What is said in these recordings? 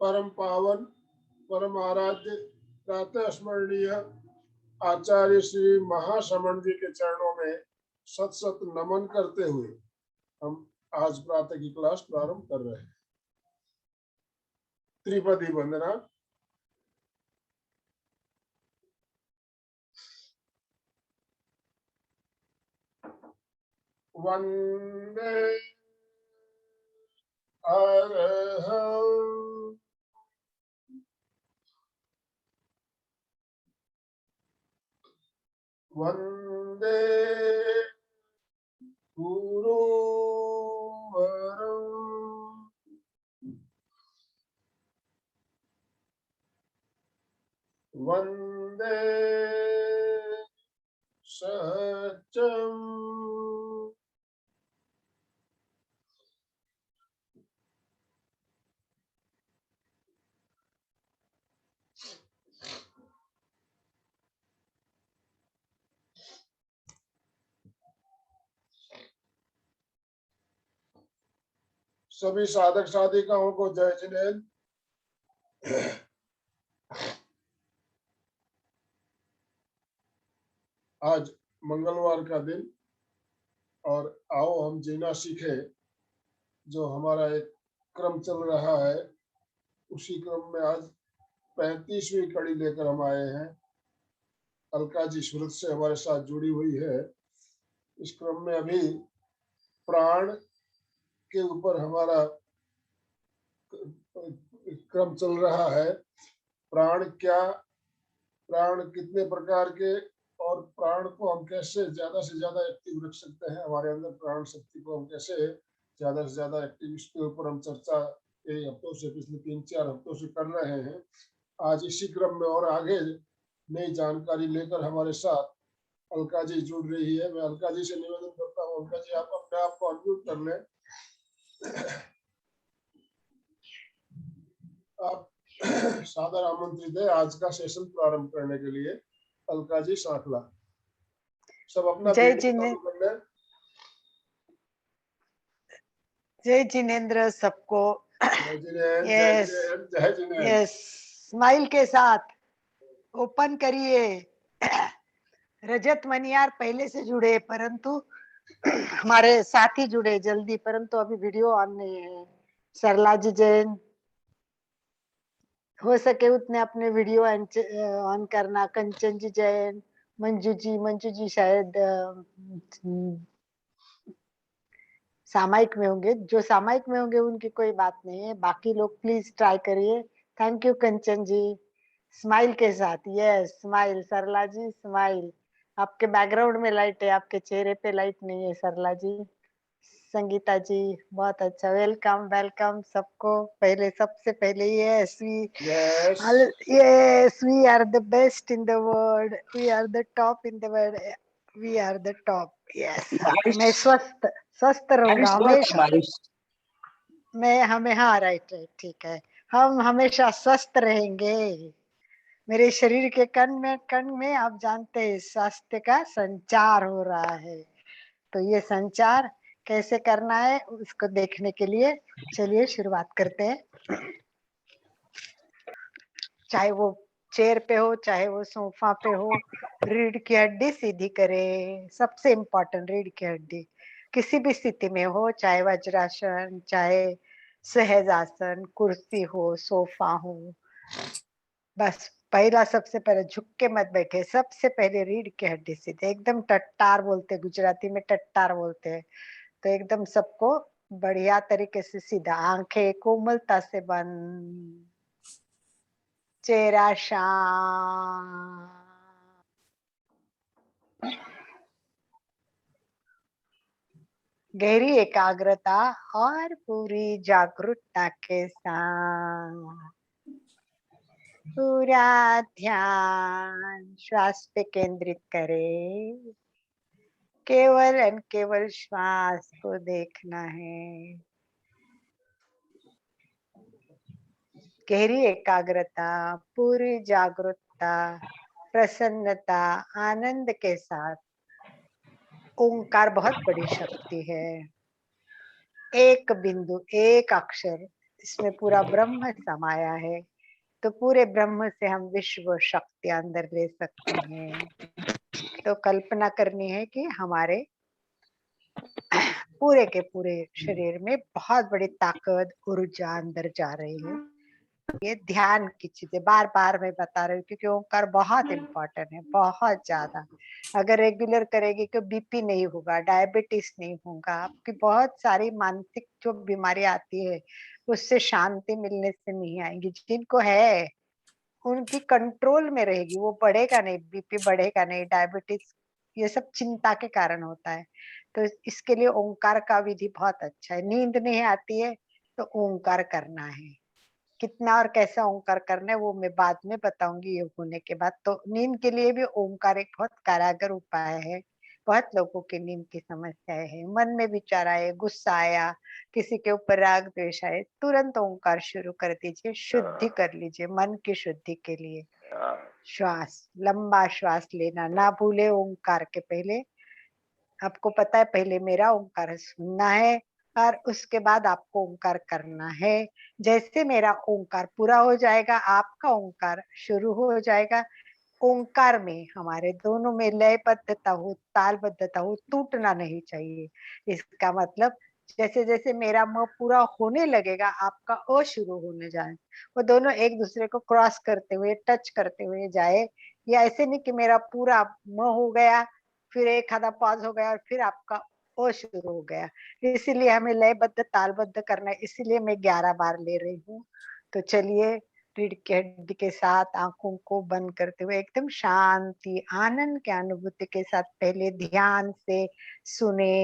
परम पावन परम आराध्य प्रातः स्मरणीय आचार्य श्री महाश्रमण जी के चरणों में सत सत नमन करते हुए हम आज प्रातः की क्लास प्रारंभ कर रहे हैं। त्रिपदी वंदना। वंदे अरहं वंदे गुरुवरं वंदे सत्यम् सभी साधक साधिकाओं को जय जिनेन्द्र। आज मंगलवार का दिन और आओ हम जीना सीखे जो हमारा एक क्रम चल रहा है, उसी क्रम में आज 35वीं कड़ी लेकर हम आए हैं। अलका जी सूरत से हमारे साथ जुड़ी हुई है। इस क्रम में अभी प्राण के ऊपर हमारा क्रम चल रहा है। प्राण क्या, प्राण कितने प्रकार के और प्राण को हम कैसे ज्यादा से ज्यादा एक्टिव रख सकते हैं, हमारे अंदर प्राण शक्ति को हम कैसे ज्यादा से ज्यादा एक्टिव, इसके ऊपर हम चर्चा कई हफ्तों से, पिछले 3-4 हफ्तों से कर रहे हैं। आज इसी क्रम में और आगे नई जानकारी लेकर हमारे साथ अलका जी जुड़ रही है। मैं अलका जी से निवेदन करता हूँ, अलका जी आप अपने आप को अनम्यूट कर लें। आप सादर आमंत्रित है आज का सेशन प्रारंभ करने के लिए। अलका जी साखला, सब अपना जय चालू कर लें। जय जिनेन्द्र सबको। जय जिनेन्द्र, जय जिनेन्द्र। यस, स्माइल के साथ ओपन करिए। रजत मनियार पहले से जुड़े, परंतु हमारे साथी जुड़े जल्दी, परंतु अभी वीडियो ऑन नहीं है। सरला जी जैन, हो सके उतने अपने वीडियो ऑन करना। कंचन जी जैन, मंजू जी शायद सामायिक में होंगे। जो सामायिक में होंगे उनकी कोई बात नहीं है, बाकी लोग प्लीज ट्राई करिए। Thank you Kanchan ji. Smile के साथ, yes smile. Sarla ji smile. आपके बैकग्राउंड में लाइट है, आपके चेहरे पे लाइट नहीं है सरला जी। संगीता जी बहुत अच्छा, वेलकम वेलकम सबको। पहले सबसे पहले yes we are the best in the world, we are the top in the world, we are the top. Yes, मैं स्वस्थ रहूंगा हमेशा। मैं हमें, हाँ राइट राइट ठीक है, हम हमेशा स्वस्थ रहेंगे। मेरे शरीर के कण में आप जानते हैं स्वास्थ्य का संचार हो रहा है। तो ये संचार कैसे करना है उसको देखने के लिए चलिए शुरुआत करते हैं। चाहे वो चेयर पे हो, चाहे वो सोफा पे हो, रीढ़ की हड्डी सीधी करें। सबसे इम्पोर्टेंट, रीढ़ की हड्डी किसी भी स्थिति में हो, चाहे वज्रासन, चाहे सहजासन, कुर्सी हो, सोफा हो, बस पहला सबसे पहले झुक के मत बैठे। सबसे पहले रीढ़ की हड्डी सीधे, एकदम टट्टार बोलते, गुजराती में टट्टार बोलते हैं। तो एकदम सबको बढ़िया तरीके से सीधा, आंखें कोमलता से बंद, चेहरा शांत, गहरी एकाग्रता और पूरी जागरूकता के साथ पूरा ध्यान श्वास पे केंद्रित करें। केवल एंड केवल श्वास को देखना है। गहरी एकाग्रता, पूरी जागरूकता, प्रसन्नता, आनंद के साथ। ओंकार बहुत बड़ी शक्ति है। एक बिंदु, एक अक्षर इसमें पूरा ब्रह्म समाया है, तो पूरे ब्रह्म से हम विश्व शक्ति अंदर ले सकते हैं। तो कल्पना करनी है कि हमारे पूरे के पूरे शरीर में बहुत बड़ी ताकत ऊर्जा अंदर जा रही है। ये ध्यान की चीजें बार बार मैं बता रही हूँ, क्योंकि ओंकार बहुत इम्पोर्टेंट है, बहुत ज्यादा। अगर रेगुलर करेगी तो बीपी नहीं होगा, डायबिटीज नहीं होगा, आपकी बहुत सारी मानसिक जो बीमारी आती है उससे शांति मिलने से नहीं आएंगी। जिनको है उनकी कंट्रोल में रहेगी, वो बढ़ेगा नहीं, बीपी बढ़ेगा नहीं, डायबिटीज, ये सब चिंता के कारण होता है। तो इसके लिए ओंकार का विधि बहुत अच्छा है। नींद नहीं आती है तो ओंकार करना है। कितना और कैसा ओंकार करना है वो मैं बाद में बताऊंगी योग होने के बाद। तो नींद के लिए भी ओंकार एक बहुत कारागर उपाय है। बहुत लोगों की नींद की समस्याएं है, मन में विचार आए, गुस्सा आया, किसी के ऊपर राग द्वेष आए, तुरंत ओंकार शुरू कर दीजिए, शुद्धि कर लीजिए मन की शुद्धि के लिए। श्वास, लंबा श्वास लेना ना भूले ओंकार के पहले। आपको पता है पहले मेरा ओंकार सुनना है और उसके बाद आपको ओंकार करना है। जैसे मेरा ओंकार पूरा हो जाएगा, आपका ओंकार शुरू हो जाएगा। ओंकार में हमारे दोनों में लयबद्धता हो, तालबद्धता हो, टूटना नहीं चाहिए। इसका मतलब जैसे जैसे मेरा म पूरा होने लगेगा, आपका अ शुरू होने जाए, वो दोनों एक दूसरे को क्रॉस करते हुए, टच करते हुए जाए। या ऐसे नहीं कि मेरा पूरा म हो गया, फिर एक आधा पॉज हो गया और फिर आपका ओ शुरू हो गया। इसीलिए हमें लयबद्ध तालबद्ध करना है, इसीलिए मैं 11 बार ले रही हूँ। तो चलिए, रीढ़ की हड्डी के साथ आंखों को बंद करते हुए एकदम शांति आनंद के अनुभूति के साथ पहले ध्यान से सुने।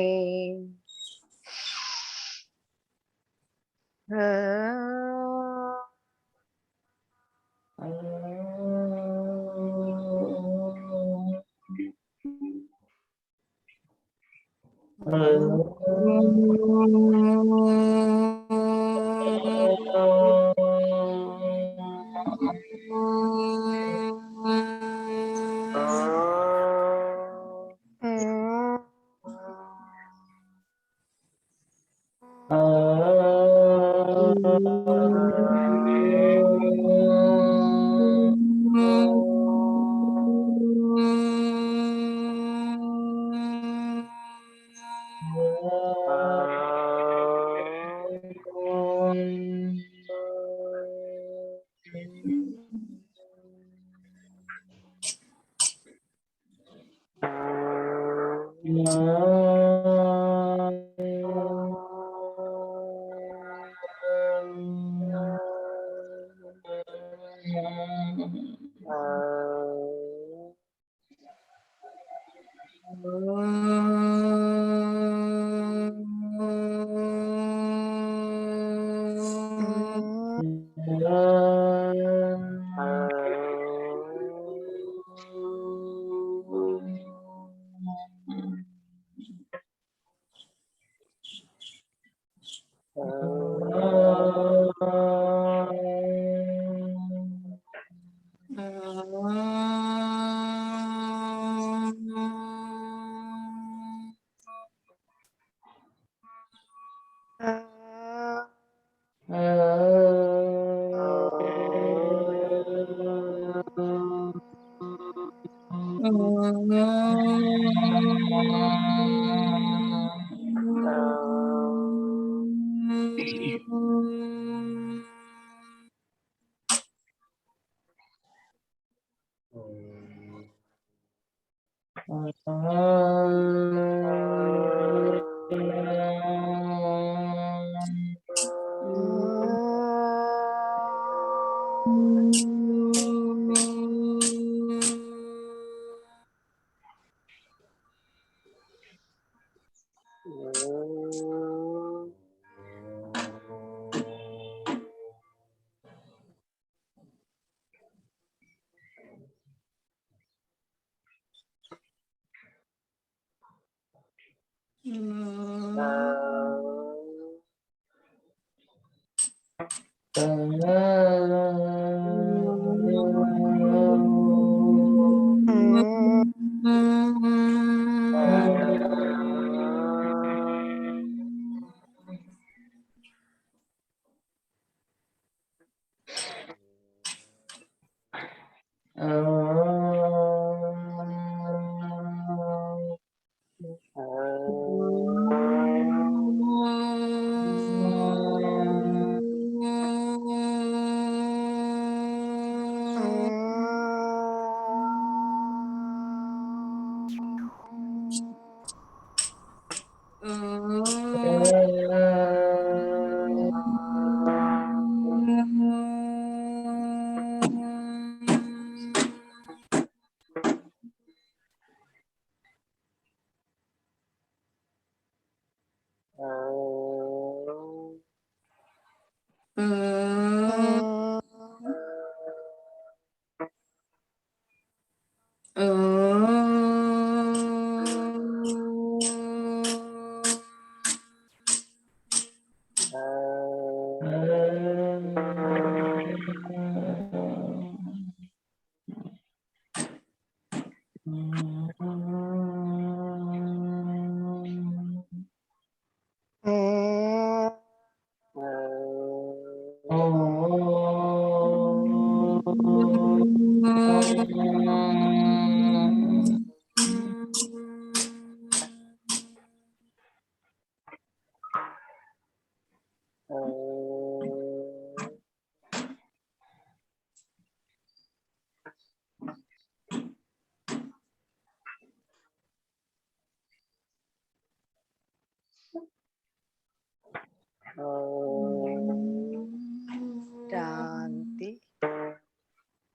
शांति,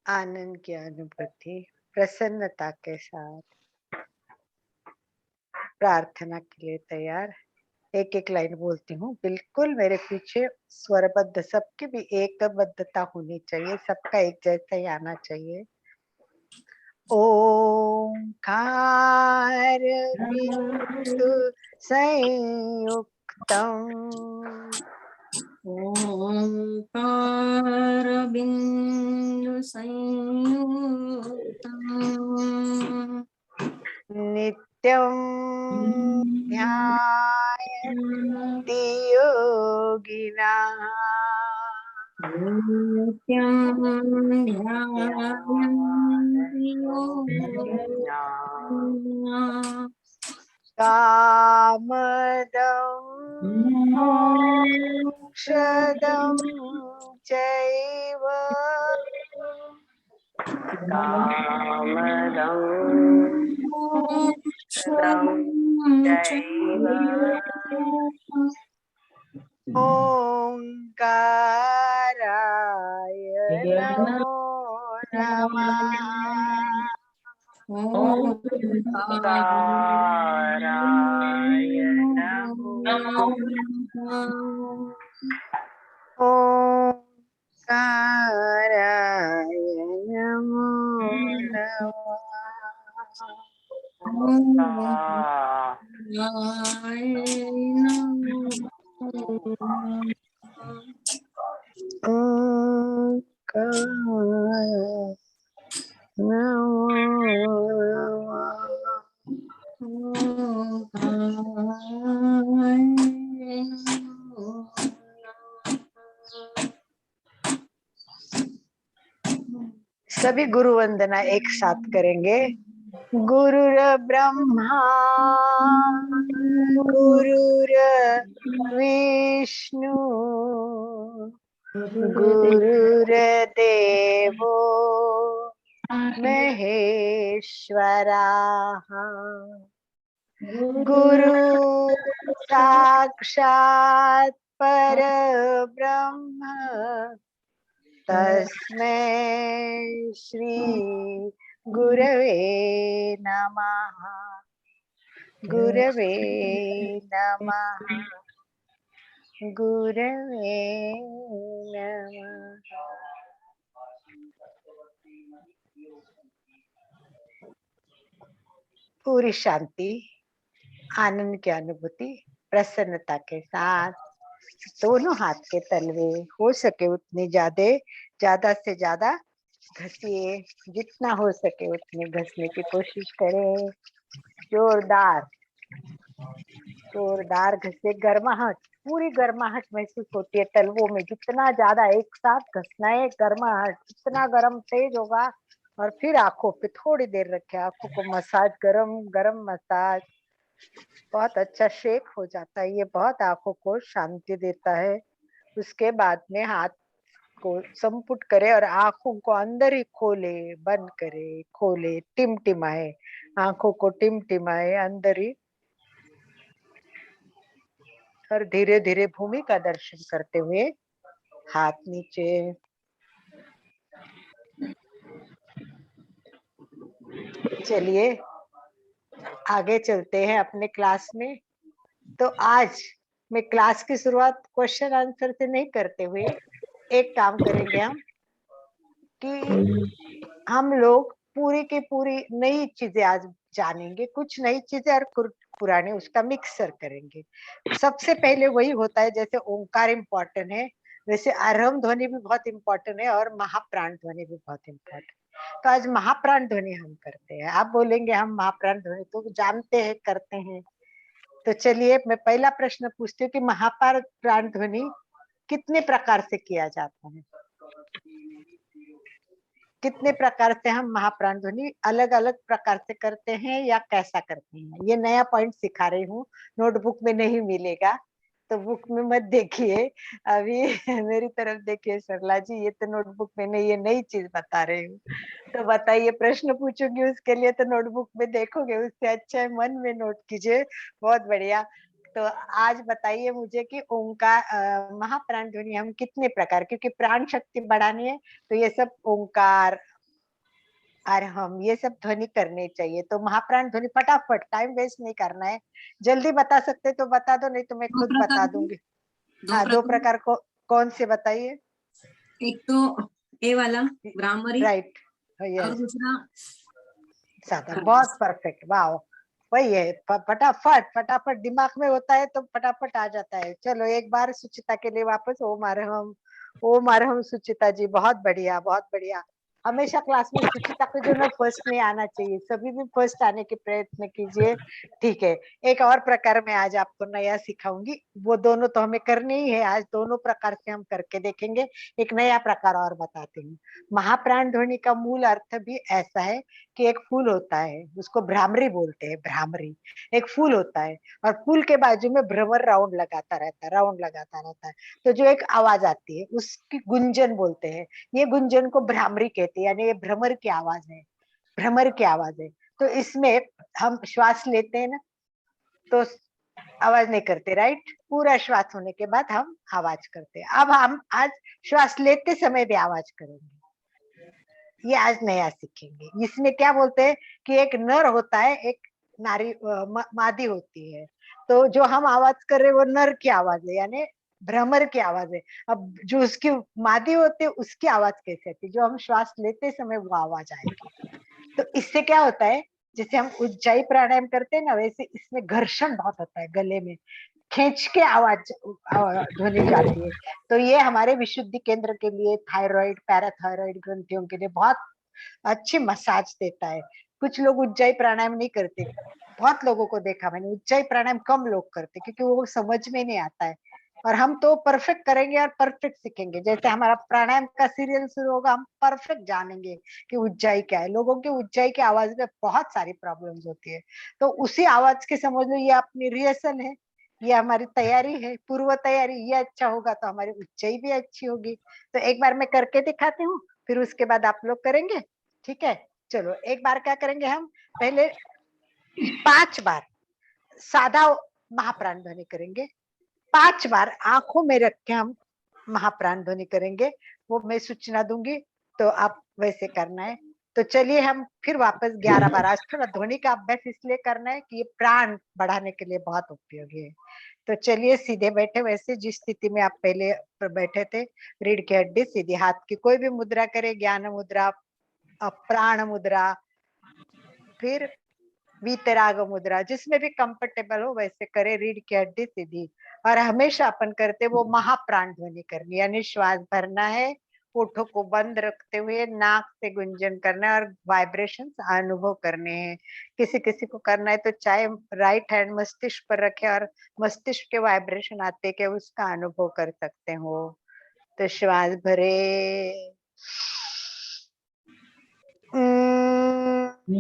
आनंद की अनुभूति, प्रसन्नता के साथ प्रार्थना के लिए तैयार। एक एक लाइन बोलती हूँ, बिल्कुल मेरे पीछे स्वरबद्ध, सबकी भी एकबद्धता होनी चाहिए, सबका एक जैसा ही आना चाहिए। ओंकार बिंदु संयुक्तम, ओंकार बिंदु संयुक्तम, नित्यं ध्यायन्ति योगिनः, नित्यं ध्यायन्ति योगिनः, कामदं मोक्षदं चैव, कामदं मोक्षदं चैव, ओंकाराय नमो नमः, ओंकाराय नमो ओंकाराय नमो सभी गुरु वंदना एक साथ करेंगे। गुरुर ब्रह्मा गुरुर विष्णु गुरुर्देवो महेश्वराः, गुरु साक्षात् परब्रह्म तस्मै श्री गुरवे नमः, गुरवे नमः, गुरवे नमः। पूरी शांति, आनंद की अनुभूति, प्रसन्नता के साथ दोनों हाथ के तलवे हो सके उतने ज्यादा से ज्यादा घसिए, जितना हो सके उतने घसने की कोशिश करें। जोरदार जोरदार घसे, गर्माहट, पूरी गर्माहट महसूस होती है तलवों में। जितना ज्यादा एक साथ घसना है, गर्माहट इतना गर्म तेज होगा, और फिर आंखों पे थोड़ी देर रखे, आंखों को मसाज, गरम गरम मसाज, बहुत अच्छा शेक हो जाता है। ये बहुत आंखों को शांति देता है। उसके बाद में हाथ को संपुट करे और आंखों को अंदर ही खोले, बंद करे, खोले, टिमटिमाए, आंखों को टिमटिमाए अंदर ही, और धीरे धीरे भूमि का दर्शन करते हुए हाथ नीचे। चलिए आगे चलते हैं अपने क्लास में। तो आज मैं क्लास की शुरुआत क्वेश्चन आंसर से नहीं करते हुए एक काम करेंगे हम, कि हम लोग पूरी की पूरी नई चीजें आज जानेंगे, कुछ नई चीजें और पुराने, उसका मिक्सर करेंगे। सबसे पहले वही होता है, जैसे ओंकार इम्पोर्टेंट है वैसे आरंभ ध्वनि भी बहुत इम्पोर्टेंट है और महाप्राण ध्वनि भी बहुत इम्पोर्टेंट। तो आज महाप्राण ध्वनि हम करते हैं। आप बोलेंगे हम महाप्राण ध्वनि तो जानते हैं, करते हैं। तो चलिए मैं पहला प्रश्न पूछती हूँ कि महाप्राण ध्वनि कितने प्रकार से किया जाता है? कितने प्रकार से हम महाप्राण ध्वनि अलग अलग प्रकार से करते हैं या कैसा करते हैं? ये नया पॉइंट सिखा रही हूँ, नोटबुक में नहीं मिलेगा, तो बुक में मत देखिए अभी। मेरी तरफ देखिए सरला जी, ये तो नोटबुक में नहीं, ये नई चीज बता रही हूँ। तो बताइए, प्रश्न पूछूंगी उसके लिए तो नोटबुक में देखोगे, उससे अच्छा है मन में नोट कीजिए। बहुत बढ़िया। तो आज बताइए मुझे कि ओंकार महाप्राण ध्वनि हम कितने प्रकार, क्योंकि प्राण शक्ति बढ़ानी है तो ये सब ओंकार और हम ये सब ध्वनि करने चाहिए। तो महाप्राण ध्वनि फटाफट, टाइम वेस्ट नहीं करना है, जल्दी बता सकते तो बता दो, नहीं तो मैं खुद बता दूंगी। हाँ, दो प्रकार को कौन से बताइए? एक तो ए वाला ब्राह्मरी, राइट, और दूसरा साधा। बहुत परफेक्ट, वाह, वही है। फटाफट फटाफट दिमाग में होता है तो फटाफट आ जाता है। चलो एक बार सुचिता के लिए वापस, ओम अरहम, ओम अरहम सुचिता जी, बहुत बढ़िया बहुत बढ़िया। हमेशा क्लास में सुचिता को जो ना फर्स्ट नहीं आना चाहिए, सभी भी फर्स्ट आने के प्रयत्न कीजिए। ठीक है, एक और प्रकार में आज आपको नया सिखाऊंगी, वो दोनों तो हमें करनी ही है आज, दोनों प्रकार से हम करके देखेंगे। एक नया प्रकार और बताती हूँ। महाप्राण ध्वनि का मूल अर्थ भी ऐसा है कि एक फूल होता है, उसको भ्रामरी बोलते हैं, भ्रामरी एक फूल होता है, और फूल के बाजू में भ्रमर राउंड लगाता रहता है, राउंड लगाता रहता है, तो जो एक आवाज आती है उसकी गुंजन बोलते हैं। ये गुंजन को भ्रामरी कहते हैं, यानी ये भ्रमर की आवाज है, भ्रमर की आवाज है। तो इसमें हम श्वास लेते हैं ना, तो आवाज नहीं करते, राइट? पूरा श्वास होने के बाद हम आवाज करते हैं। अब हम आज श्वास लेते समय भी आवाज करेंगे, ये आज नया सीखेंगे। इसमें क्या बोलते हैं कि एक नर होता है, एक नारी मादी होती है। तो जो हम आवाज कर रहे हैं वो नर की आवाज है, यानी भ्रमर की आवाज है। अब जो उसकी मादी होती है उसकी आवाज कैसे आती है? जो हम श्वास लेते समय वो आवाज आएगी। तो इससे क्या होता है, जैसे हम उज्जाई प्राणायाम करते हैं ना, वैसे इसमें घर्षण बहुत होता है, गले में खींच के आवाज ध्वनि जाती है। तो ये हमारे विशुद्धि केंद्र के लिए, थायराइड, पैराथायराइड ग्रंथियों के लिए बहुत अच्छी मसाज देता है। कुछ लोग उज्जाई प्राणायाम नहीं करते, बहुत लोगों को देखा मैंने, उज्जाई प्राणायाम कम लोग करते क्योंकि वो समझ में नहीं आता है। और हम तो परफेक्ट करेंगे और परफेक्ट सीखेंगे। जैसे हमारा प्राणायाम का सीरियल शुरू होगा, हम परफेक्ट जानेंगे कि उज्जाई क्या है। लोगों की उज्जाई की आवाज में बहुत सारी प्रॉब्लम्स होती है, तो उसी आवाज के समझ लो ये अपनी रिहर्सल है, ये हमारी तैयारी है, पूर्व तैयारी। ये अच्छा होगा तो हमारी उज्जाई भी अच्छी होगी। तो एक बार मैं करके दिखाती हूँ, फिर उसके बाद आप लोग करेंगे, ठीक है? चलो एक बार क्या करेंगे हम, पहले 5 बार सादा महाप्राण ध्वनि करेंगे, 5 बार आंखों में रख के हम महाप्राण ध्वनि करेंगे। वो मैं सूचना दूंगी तो आप वैसे करना है। तो चलिए हम फिर वापस 11 बार। आज थोड़ा ध्वनि का अभ्यास इसलिए करना है कि ये प्राण बढ़ाने के लिए बहुत उपयोगी है। तो चलिए सीधे बैठे, वैसे जिस स्थिति में आप पहले बैठे थे, रीढ़ की हड्डी सीधी, हाथ की कोई भी मुद्रा करे, ज्ञान मुद्रा, प्राण मुद्रा, फिर वीतराग मुद्रा, जिसमें भी कंफर्टेबल हो वैसे करे, रीढ़ की हड्डी सीधी। और हमेशा अपन करते वो महाप्राण ध्वनि करनी, यानी श्वास भरना है, होठों को बंद रखते हुए नाक से गुंजन करना है और वाइब्रेशंस अनुभव करने हैं। किसी किसी को करना है तो चाहे राइट हैंड मस्तिष्क पर रखे और मस्तिष्क के वाइब्रेशन आते के उसका अनुभव कर सकते हो। तो श्वास भरे, ये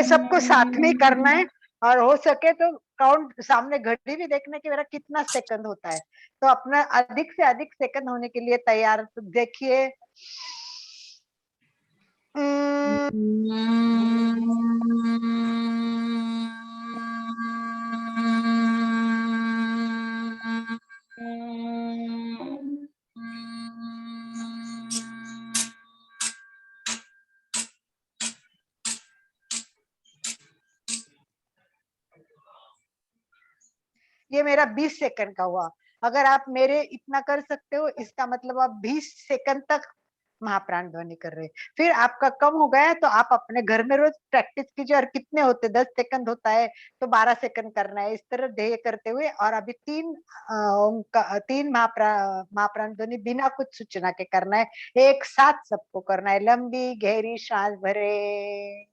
सबको साथ में ही करना है और हो सके तो काउंट सामने घड़ी भी देखने के मेरा कितना सेकंड होता है, तो अपना अधिक से अधिक सेकंड होने के लिए तैयार। तो देखिए ये मेरा 20 सेकंड का हुआ। अगर आप मेरे इतना कर सकते हो, इसका मतलब आप 20 सेकंड तक महाप्राण ध्वनि कर रहे। फिर आपका कम हो गया तो आप अपने घर में रोज प्रैक्टिस कीजिए। और कितने होते, 10 सेकंड होता है तो 12 सेकंड करना है, इस तरह ध्येय करते हुए। और अभी 3 महाप्राण ध्वनि बिना कुछ सूचना के करना है, एक साथ सबको करना है। लंबी गहरी सांस भरे,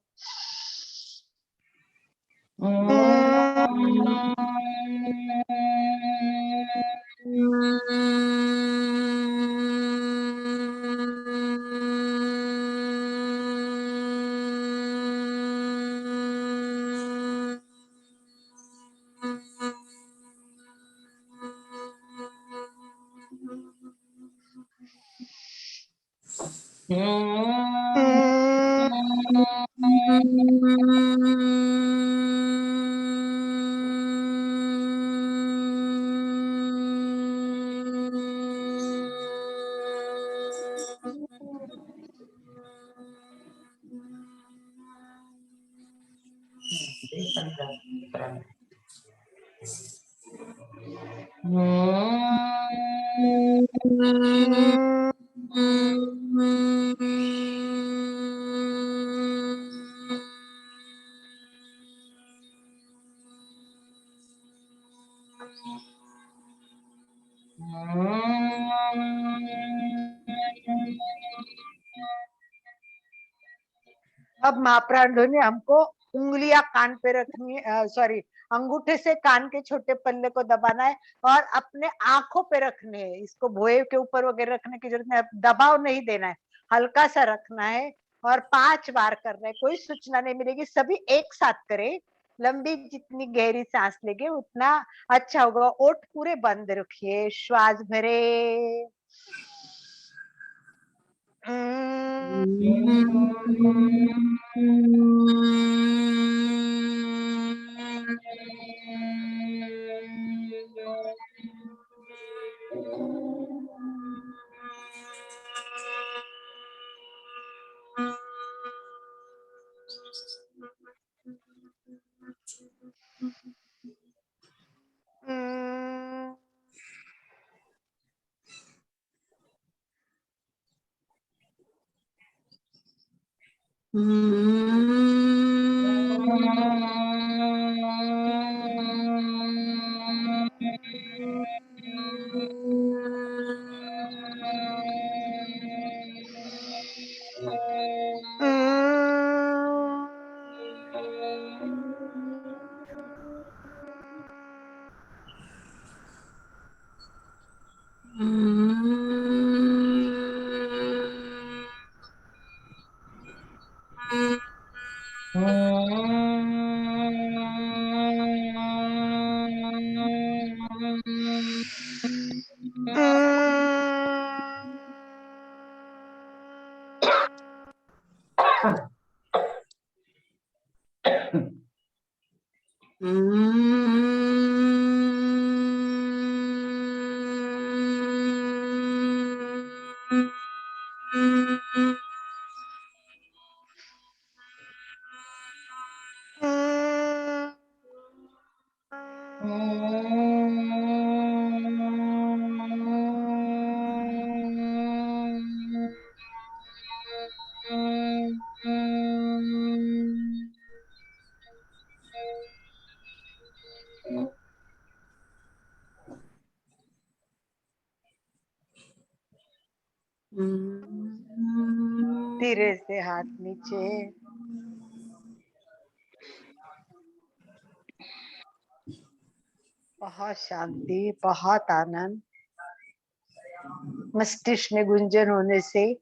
अब महाप्राण ध्वनि हमको उंगलियां कान पे रखनी है, सॉरी, अंगूठे से कान के छोटे पल्ले को दबाना है और अपने आंखों पे रखने हैं। इसको भोए के ऊपर वगैरह रखने की जरूरत नहीं, दबाव नहीं देना है, हल्का सा रखना है और 5 बार करना है। कोई सूचना नहीं मिलेगी, सभी एक साथ करें। लंबी जितनी गहरी सांस लेंगे उतना अच्छा होगा। ओठ पूरे बंद रखिए, श्वास भरे, धीरे से हाथ नीचे, बहुत शांति, बहुत आनंद। मस्तिष्क में गुंजन होने से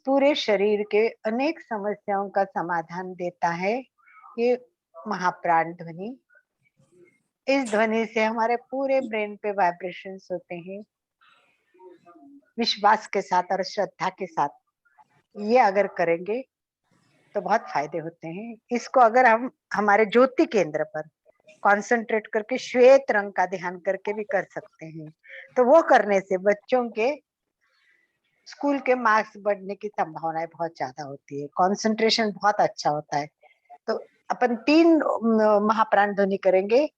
पूरे शरीर के अनेक समस्याओं का समाधान देता है ये महाप्राण ध्वनि। इस ध्वनि से हमारे पूरे ब्रेन पे वाइब्रेशंस होते हैं। विश्वास के साथ और श्रद्धा के साथ ये अगर करेंगे तो बहुत फायदे होते हैं। इसको अगर हम हमारे ज्योति केंद्र पर कंसंट्रेट करके श्वेत रंग का ध्यान करके भी कर सकते हैं, तो वो करने से बच्चों के स्कूल के मार्क्स बढ़ने की संभावनाएं बहुत ज्यादा होती है। कंसंट्रेशन बहुत अच्छा होता है। तो अपन 3 महाप्राण ध्वनि करेंगे।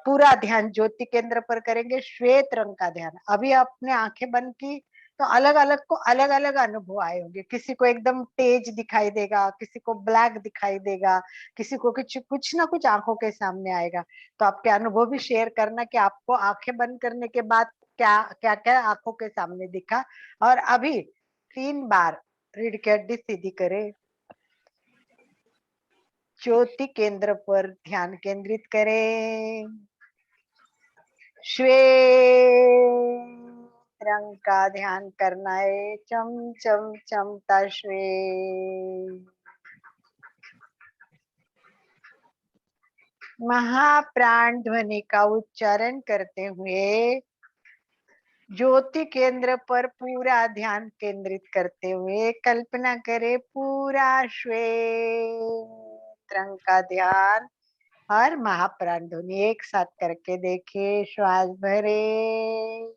पूरा ध्यान ज्योति केंद्र पर करेंगे, श्वेत रंग का ध्यान। अभी आपने आंखें बंद की तो अलग अलग को अलग अलग अनुभव आए होंगे। किसी को एकदम तेज दिखाई देगा, किसी को ब्लैक दिखाई देगा, किसी को कुछ ना कुछ आंखों के सामने आएगा। तो आपके अनुभव भी शेयर करना कि आपको आंखें बंद करने के बाद क्या क्या क्या आंखों के सामने दिखा। और अभी 3 बार रीढ़ की हड्डी सीधी करें, ज्योति केंद्र पर ध्यान केंद्रित करें। श्वेत रंग का ध्यान करना है, चम चम चमता श्वेत। महाप्राण ध्वनि का उच्चारण करते हुए ज्योति केंद्र पर पूरा ध्यान केंद्रित करते हुए कल्पना करें पूरा श्वेत रंग का ध्यान और महाप्राण ध्वनि एक साथ करके देखे। श्वास भरे,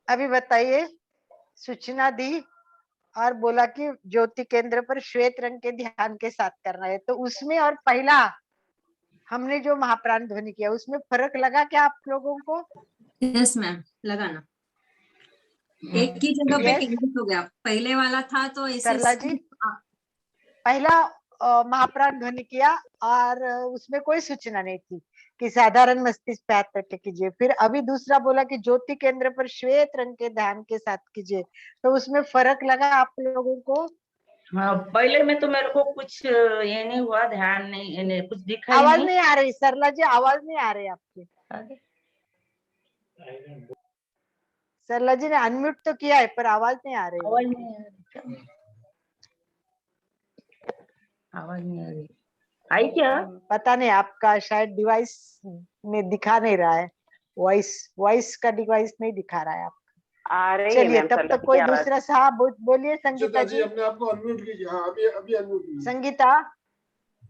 अभी बताइए, सूचना दी और बोला कि ज्योति केंद्र पर श्वेत रंग के ध्यान के साथ करना है, तो उसमें और पहला हमने जो महाप्राण ध्वनि किया उसमें फर्क लगा क्या आप लोगों को? यस मैम, लगा ना, एक ही जगह पे केंद्रित हो गया। पहले वाला था तो ऐसे सरला जी, पहला महाप्राण ध्वनि किया और उसमें कोई सूचना नहीं थी कि साधारण मस्तिष्क पे हाथ रख कीजिए। फिर अभी दूसरा बोला कि ज्योति केंद्र पर श्वेत रंग के ध्यान के साथ कीजिए, तो उसमें फर्क लगा आप लोगों को? हाँ, पहले में तो मेरे को कुछ ये नहीं हुआ, ध्यान नहीं, कुछ दिखाई आवाज नहीं। नहीं आ रही सरला जी, आवाज नहीं आ रही आपकी। सरला जी ने अनम्यूट तो किया है पर आवाज नहीं आ रही। आवाज नहीं आ रही, आवाज नहीं आ रही। आई क्या? पता नहीं, आपका शायद डिवाइस में दिखा नहीं रहा है, वॉइस का डिवाइस नहीं दिखा रहा है आपका। आ रही है चलिए, मैम, तब तक कोई दूसरा साहब बोलिए। संगीता जी अपने आप को अनम्यूट कीजिए। हाँ, अभी अनम्यूट कीजिए। संगीता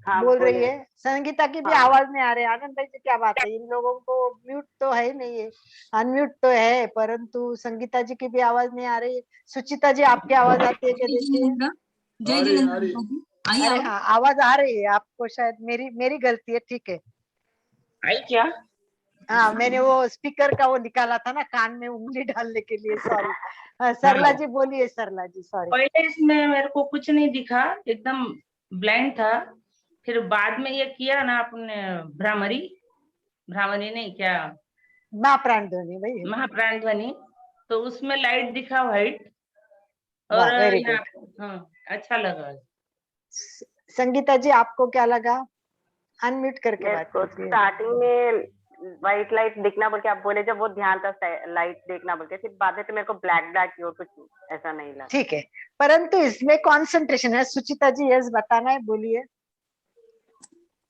हाँ, बोल रही है। संगीता की भी हाँ। आवाज नहीं आ रही। आनंद भाई जी, क्या बात है, इन लोगों को म्यूट तो है नहीं है, अनम्यूट तो है, परंतु संगीता जी की भी आवाज नहीं आ रही है। सुचिता जी, आपकी आवाज आती है क्या? देखिए। जय जिनेन्द्र जी, आई अरे आवाज? हाँ, आवाज आ रही है आपको, शायद मेरी गलती है। ठीक है, आई क्या? हाँ, मैंने वो स्पीकर का वो निकाला था ना कान में उंगली डालने के लिए, सॉरी। हाँ, सरला जी बोलिए, सरला जी, सॉरी। पहले इसमें मेरे को कुछ नहीं दिखा, एकदम ब्लाइंड था। फिर बाद में ये किया ना आपने, भ्रामरी, भ्रामरी नहीं क्या, महाप्राण ध्वनि भाई। महाप्राण ध्वनि, तो उसमें लाइट दिखा व्हाइट। और वाह, वेरी यहाँ, गुड। हाँ, अच्छा लगा। संगीता जी, आपको क्या लगा? अनम्यूट करके मेरे बात को कीजिए। स्टार्टिंग में व्हाइट लाइट दिखना बोल के आप बोले, जब वो ध्यान था लाइट देखना बोल के, फिर बाद में तो मेरे को ब्लैक ब्लैक ही और कुछ ऐसा नहीं लगा। ठीक है, परंतु इसमें कंसंट्रेशन है। सुचिता जी, यस बताना है, बोलिए।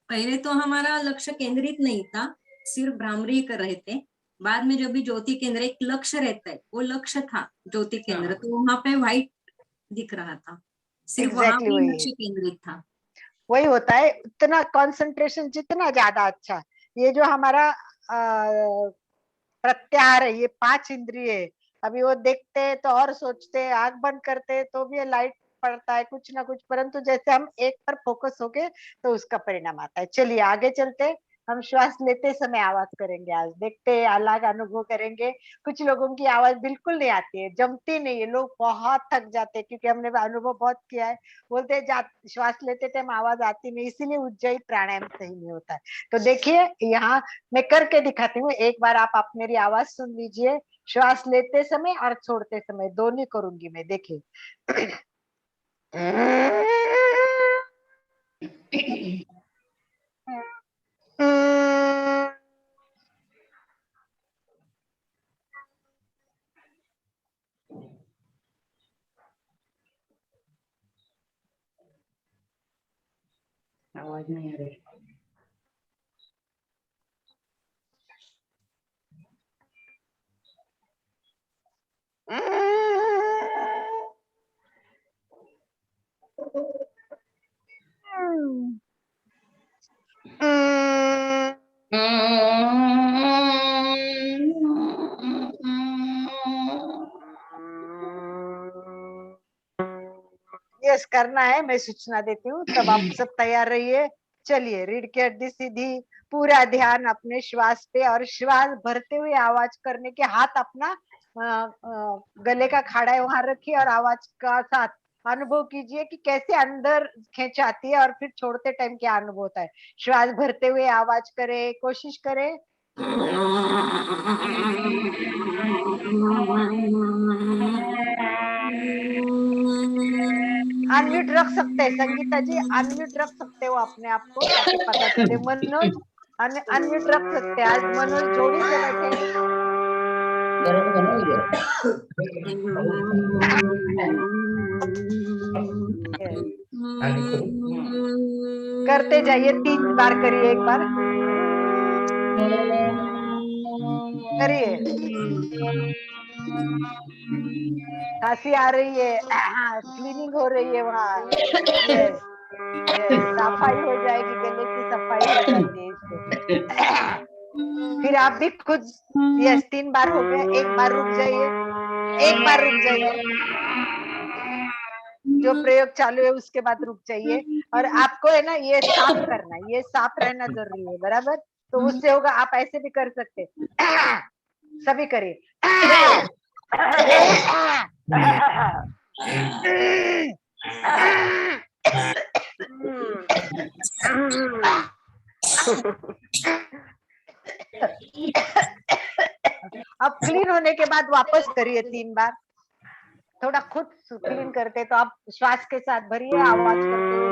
पहले तो हमारा लक्ष्य केंद्रित नहीं था, सिर्फ भ्रामरी कर रहे थे। बाद में जब भी ज्योति केंद्र एक लक्ष्य रहता है, वो लक्ष्य था ज्योति केंद्र, तो वहां पे व्हाइट दिख रहा था, सिर्फ वहां Exactly भी वही। लक्ष्य केंद्रित था। वही होता है, उतना कंसंट्रेशन जितना ज्यादा अच्छा। ये जो हमारा प्रत्याहार है, ये 5 इंद्रिय है। अभी वो देखते हैं तो और सोचते हैं, आंख बंद करते हैं तो भी लाइट पड़ता है कुछ ना कुछ, परंतु जैसे हम एक पर फोकस हो गए तो उसका परिणाम आता है। चलिए आगे चलते हैं। हम श्वास लेते समय आवाज करेंगे, आज देखते हैं, अलग अनुभव करेंगे। कुछ लोगों की आवाज बिल्कुल नहीं आती है, जमती नहीं है, लोग बहुत थक जाते हैं, क्योंकि हमने अनुभव बहुत किया है। बोलते हैं श्वास लेते टाइम आवाज आती नहीं, इसीलिए उज्जयी प्राणायाम सही नहीं होता है। तो देखिए, यहाँ मैं करके दिखाती हूँ, एक बार आप मेरी आवाज सुन लीजिए। श्वास लेते समय और छोड़ते समय दोनों करूंगी मैं, देखिए। आवाज नहीं आ रही। यस करना है, मैं सूचना देती हूँ, तब आप सब तैयार रहिए। चलिए, रीढ़ की हड्डी सीधी, पूरा ध्यान अपने श्वास पे, और श्वास भरते हुए आवाज करने के, हाथ अपना गले का खाड़ा है वहां रखिए, और आवाज का साथ अनुभव कीजिए कि कैसे अंदर खींच आती है और फिर छोड़ते टाइम क्या अनुभव होता है। श्वास भरते हुए आवाज करें, कोशिश करें। अनम्यूट रख सकते हैं संगीता जी, अनम्यूट रख सकते हो अपने आप को, ताकि पता चले। मनोज, अनम्यूट रख सकते हैं, आज मनोज जोड़ी से बैठेंगे। करते जाइए, 3 बार करिए, एक बार करिए। खांसी आ रही है, क्लीनिंग हो रही है वहाँ, यस यस, सफाई हो जाएगी, गले की सफाई हो जाती है इससे। फिर आप भी खुद, यस 3 बार हो गए, एक बार रुक जाइए, एक बार रुक जाइए, जो प्रयोग चालू है उसके बाद रुक जाइए। और आपको है ना, ये साफ करना है, ये साफ रहना जरूरी है, बराबर? तो उससे होगा, आप ऐसे भी कर सकते, सभी करिए। अब क्लीन होने के बाद वापस करिए 3 बार। थोड़ा खुद क्लीन करते तो आप श्वास के साथ भरिए, आवाज करते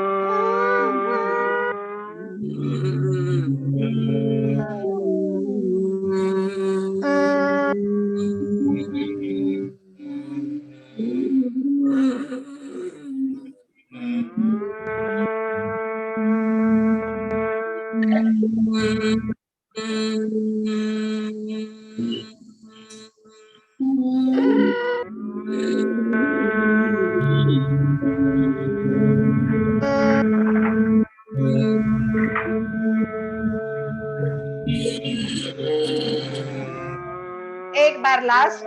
एक बार लास्ट।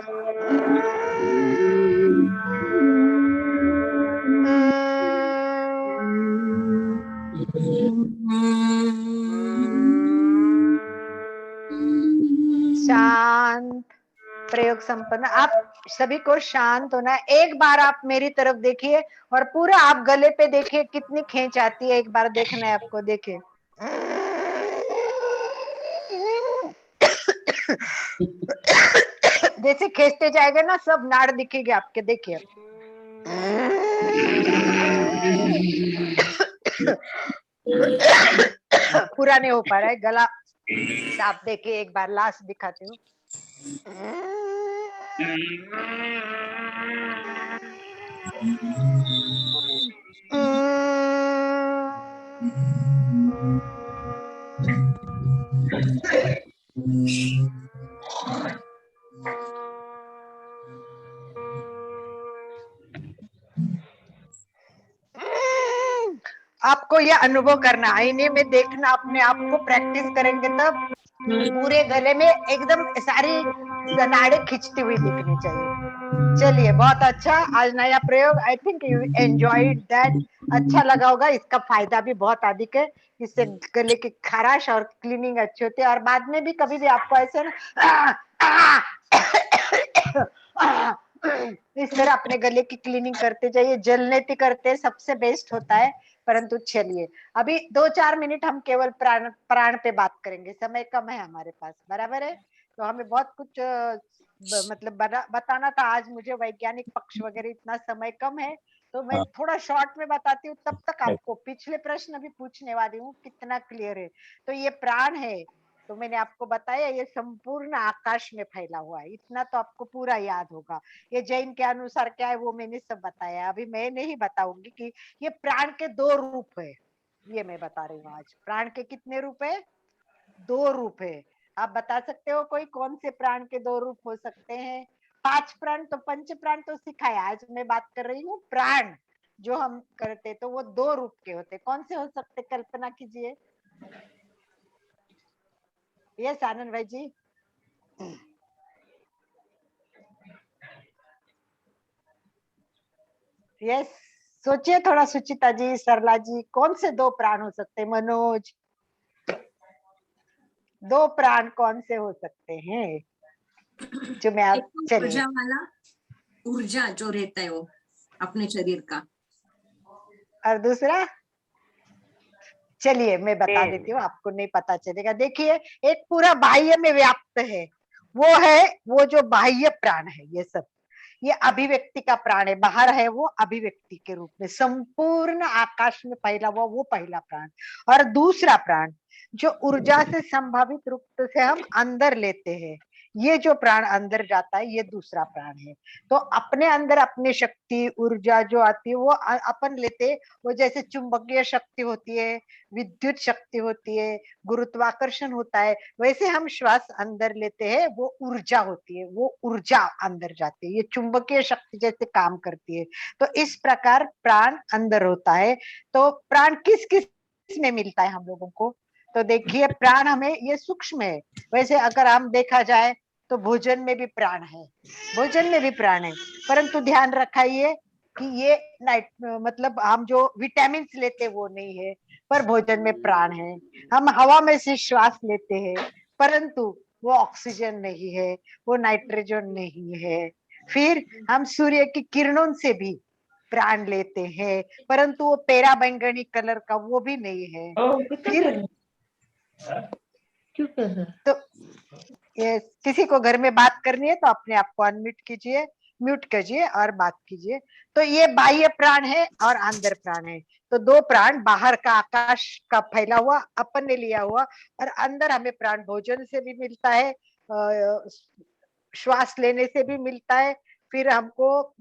योग संपन्न। आप सभी को शांत होना है। एक बार आप मेरी तरफ देखिए और पूरा आप गले पे देखिए कितनी खींच आती है, एक बार देखना है आपको। देखिए जैसे खींचते जाएगा ना सब नाड़ दिखेगी आपके। देखिए पूरा नहीं हो पा रहा है गला साफ। देखिए एक बार लास्ट दिखाती हूँ। आपको यह अनुभव करना, आईने में देखना, अपने आप को प्रैक्टिस करेंगे तब पूरे गले में एकदम सारी नाड़ें खिंचती हुई दिखनी चाहिए। चलिए बहुत अच्छा, आज नया प्रयोग। I think you enjoyed that. अच्छा लगा होगा। इसका फायदा भी बहुत अधिक है। इससे गले की खराश और क्लीनिंग अच्छी होती है। और बाद में भी कभी भी आपको ऐसे ना इस तरह अपने गले की क्लीनिंग करते जाइए। जलनेती करते सबसे बेस्ट होता है। परंतु चलिए अभी 2-4 मिनट हम केवल प्राण प्राण पे बात करेंगे। समय कम है हमारे पास, बराबर है। तो हमें बहुत कुछ मतलब बताना था आज मुझे। वैज्ञानिक पक्ष वगैरह इतना समय कम है तो मैं थोड़ा शॉर्ट में बताती हूँ। तब तक आपको पिछले प्रश्न भी पूछने वाली हूँ, कितना क्लियर है। तो ये प्राण है तो मैंने आपको बताया ये संपूर्ण आकाश में फैला हुआ है, इतना तो आपको पूरा याद होगा। ये जैन के अनुसार क्या है वो मैंने सब बताया। अभी मैं नहीं बताऊंगी कि ये प्राण के 2 रूप है, ये मैं बता रही हूँ आज। प्राण के कितने रूप है? 2 रूप है। आप बता सकते हो कोई कौन से प्राण के 2 रूप हो सकते हैं? 5 प्राण तो पंच प्राण तो सिखाया, आज मैं बात कर रही हूँ प्राण जो हम करते तो वो 2 रूप के होते। कौन से हो सकते? कल्पना कीजिए। यस आनंद भाई जी। यस सोचिए थोड़ा। सुचिता जी, सरला जी, कौन से 2 प्राण हो सकते? मनोज, 2 प्राण कौन से हो सकते हैं जो मैं एक आप? तो चलिए ऊर्जा वाला, ऊर्जा जो रहता है वो अपने शरीर का। और दूसरा? चलिए मैं बता तेज। देती हूँ, आपको नहीं पता चलेगा। देखिए एक पूरा बाह्य में व्याप्त है, वो है वो जो बाह्य प्राण है। ये सब ये अभिव्यक्ति का प्राण है, बाहर है वो अभिव्यक्ति के रूप में संपूर्ण आकाश में फैला हुआ वो पहला प्राण। और दूसरा प्राण जो ऊर्जा से संभावित रूप से हम अंदर लेते हैं, ये जो प्राण अंदर जाता है ये दूसरा प्राण है। तो अपने अंदर अपनी शक्ति ऊर्जा जो आती है वो अपन लेते। वो जैसे चुंबकीय शक्ति होती है, विद्युत शक्ति होती है, गुरुत्वाकर्षण होता है, वैसे हम श्वास अंदर लेते हैं वो ऊर्जा होती है, वो ऊर्जा अंदर जाती है, ये चुंबकीय शक्ति जैसे काम करती है। तो इस प्रकार प्राण अंदर होता है। तो प्राण किस किस में मिलता है हम लोगों को? तो देखिए प्राण हमें ये सूक्ष्म है। वैसे अगर हम देखा जाए तो भोजन में भी प्राण है, भोजन में भी प्राण है। परंतु ध्यान रखाइए कि ये नाइट मतलब हम जो विटामिन लेते वो नहीं है, पर भोजन में प्राण है। हम हवा में से श्वास लेते हैं परंतु वो ऑक्सीजन नहीं है, वो नाइट्रोजन नहीं है। फिर हम सूर्य की किरणों से भी प्राण लेते हैं परंतु वो पेरा बैंगनी कलर का वो भी नहीं है। फिर क्यों कर रहा है? तो ये किसी को घर में बात करनी है तो अपने आप को अनम्यूट कीजिए, म्यूट कीजिए और बात कीजिए। तो ये बाह्य प्राण है और अंदर प्राण है। तो 2 प्राण, बाहर का आकाश का फैला हुआ अपन ने लिया हुआ, और अंदर हमें प्राण भोजन से भी मिलता है, श्वास लेने से भी मिलता है, फिर हमको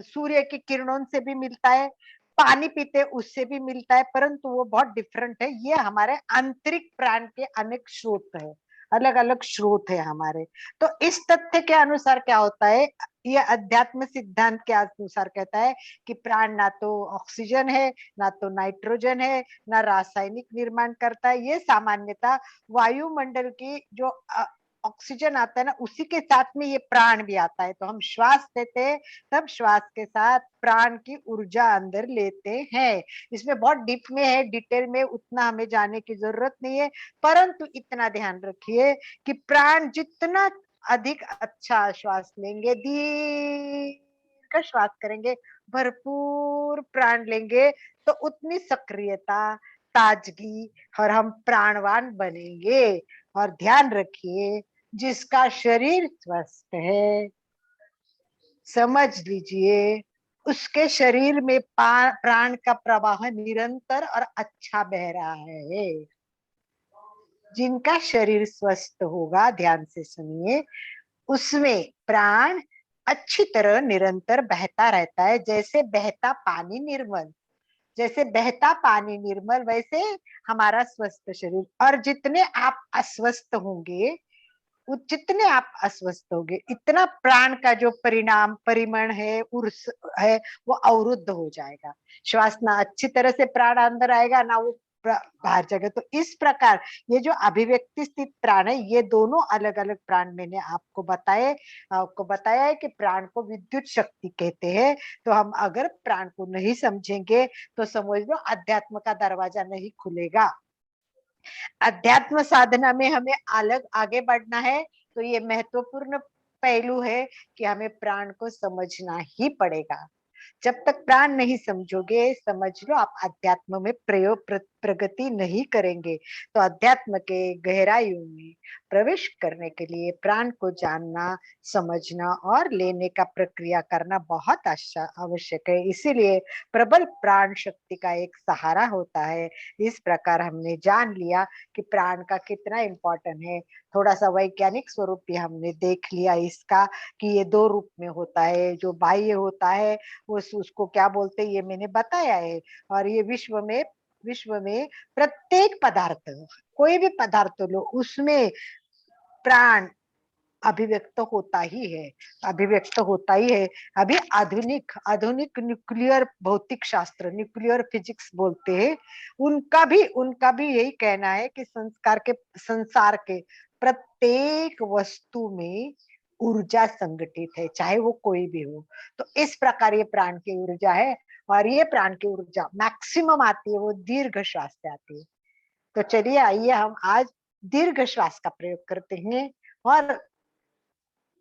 सूर्य की किरणों से भी मिलता है, पानी पीते उससे भी मिलता है, परंतु वो बहुत डिफरेंट है। ये हमारे आंतरिक प्राण के अनेक स्रोत है, अलग अलग स्रोत है हमारे। तो इस तथ्य के अनुसार क्या होता है, ये अध्यात्म सिद्धांत के अनुसार कहता है कि प्राण ना तो ऑक्सीजन है, ना तो नाइट्रोजन है, ना रासायनिक निर्माण करता है। ये सामान्यता वायुमंडल की जो ऑक्सीजन आता है ना उसी के साथ में ये प्राण भी आता है। तो हम श्वास लेते हैं तब श्वास के साथ प्राण की ऊर्जा अंदर लेते हैं। इसमें बहुत डीप में है, डिटेल में उतना हमें जाने की जरूरत नहीं है, परंतु इतना ध्यान रखिए कि प्राण जितना अधिक अच्छा श्वास लेंगे, दीर्घ श्वास करेंगे, भरपूर प्राण लेंगे, तो उतनी सक्रियता, ताजगी और हम प्राणवान बनेंगे। और ध्यान रखिए, जिसका शरीर स्वस्थ है, समझ लीजिए उसके शरीर में प्राण का प्रवाह निरंतर और अच्छा बह रहा है। जिनका शरीर स्वस्थ होगा, ध्यान से सुनिए, उसमें प्राण अच्छी तरह निरंतर बहता रहता है, जैसे बहता पानी निर्मल। जैसे बहता पानी निर्मल, वैसे हमारा स्वस्थ शरीर। और जितने आप अस्वस्थ होंगे, जितने आप अस्वस्थ होंगे, इतना प्राण का जो परिमण है, उर्स है, वो अवरुद्ध हो जाएगा। श्वास ना अच्छी तरह से प्राण अंदर आएगा, ना वो बाहर जाएगा। तो इस प्रकार ये जो अभिव्यक्ति स्थित प्राण है, ये दोनों अलग अलग प्राण मैंने आपको बताया है कि प्राण को विद्युत शक्ति कहते हैं। तो हम अगर प्राण को नहीं समझेंगे तो समझ लो अध्यात्म का दरवाजा नहीं खुलेगा। अध्यात्म साधना में हमें अलग आगे बढ़ना है, तो ये महत्वपूर्ण पहलू है कि हमें प्राण को समझना ही पड़ेगा। जब तक प्राण नहीं समझोगे, समझ लो आप अध्यात्म में प्रगति नहीं करेंगे। तो अध्यात्म के गहराइयों में प्रवेश करने के लिए प्राण को जानना, समझना और लेने का प्रक्रिया करना बहुत आवश्यक है। इसीलिए प्रबल प्राण शक्ति का एक सहारा होता है। इस प्रकार हमने जान लिया कि प्राण का कितना इम्पोर्टेंट है। थोड़ा सा वैज्ञानिक स्वरूप भी हमने देख लिया इसका, कि ये दो रूप में होता है। जो बाह्य होता है उसको क्या बोलते हैं, ये मैंने बताया है। और ये विश्व में प्रत्येक पदार्थ, कोई भी पदार्थ लो, उसमें प्राण अभिव्यक्त होता ही है, अभिव्यक्त होता ही है। अभी आधुनिक न्यूक्लियर भौतिक शास्त्र, न्यूक्लियर फिजिक्स बोलते हैं, उनका भी यही कहना है कि संसार के प्रत्येक वस्तु में ऊर्जा संगठित है, चाहे वो कोई भी हो। तो इस प्रकार ये प्राण की ऊर्जा है, और ये प्राण की ऊर्जा मैक्सिमम आती है वो दीर्घ श्वास से आती है। तो चलिए, आइए हम आज दीर्घ श्वास का प्रयोग करते हैं, और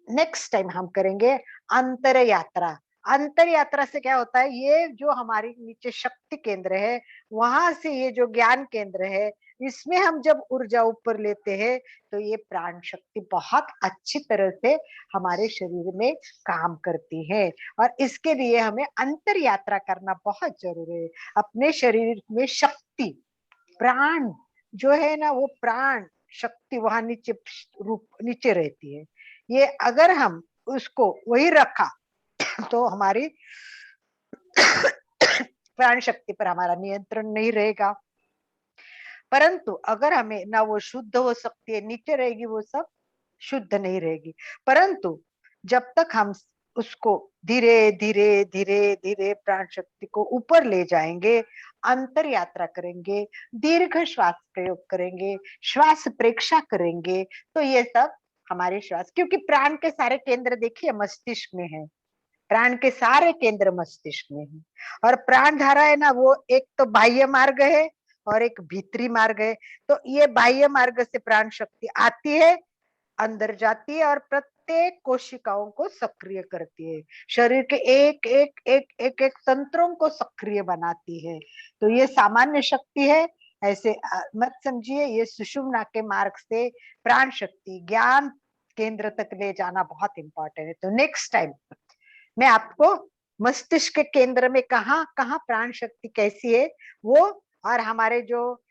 नेक्स्ट टाइम हम करेंगे अंतर यात्रा। अंतर यात्रा से क्या होता है, ये जो हमारी नीचे शक्ति केंद्र है, वहां से ये जो ज्ञान केंद्र है, इसमें हम जब ऊर्जा ऊपर लेते हैं, तो ये प्राण शक्ति बहुत अच्छी तरह से हमारे शरीर में काम करती है। और इसके लिए हमें अंतर यात्रा करना बहुत जरूरी है। अपने शरीर में शक्ति, प्राण जो है ना, वो प्राण शक्ति वहां नीचे रहती है। ये अगर हम उसको वही रखा तो हमारी प्राण शक्ति पर हमारा नियंत्रण नहीं रहेगा। परंतु अगर हमें ना वो शुद्ध हो सकती है, नीचे रहेगी, वो सब शुद्ध नहीं रहेगी। परंतु जब तक हम उसको धीरे धीरे धीरे धीरे प्राण शक्ति को ऊपर ले जाएंगे, अंतर यात्रा करेंगे, दीर्घ श्वास प्रयोग करेंगे, श्वास प्रेक्षा करेंगे, तो ये सब हमारे श्वास, क्योंकि प्राण के सारे केंद्र देखिए मस्तिष्क में है, प्राण के सारे केंद्र मस्तिष्क में है। और प्राण धारा है ना, वो एक तो बाह्य मार्ग है और एक भीतरी मार्ग है। तो ये बाह्य मार्ग से प्राण शक्ति आती है, अंदर जाती है, और प्रत्येक कोशिकाओं को सक्रिय करती है, शरीर के एक तंत्रों को सक्रिय बनाती है। तो ये सामान्य शक्ति है, ऐसे मत समझिए। ये सुषुम्ना के मार्ग से प्राण शक्ति ज्ञान केंद्र तक ले जाना बहुत इंपॉर्टेंट है। तो नेक्स्ट टाइम मैं आपको मस्तिष्क के केंद्र में कहाँ कहाँ प्राण शक्ति कैसी है वो, और हमारे जो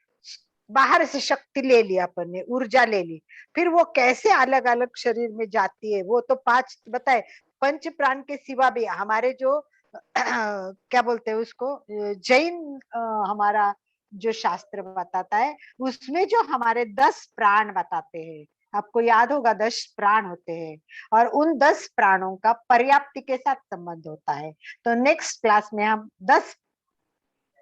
बाहर से शक्ति ले लिया अपन ने, ऊर्जा ले ली, फिर वो कैसे अलग अलग शरीर में जाती है, वो तो 5 बताए। पंच प्राण के सिवा भी हमारे जो क्या बोलते हैं उसको, जैन हमारा जो शास्त्र बताता है, उसमें जो हमारे 10 प्राण बताते हैं, आपको याद होगा 10 प्राण होते हैं, और उन 10 प्राणों का पर्याप्ति के साथ संबंध होता है। तो नेक्स्ट क्लास में हम 10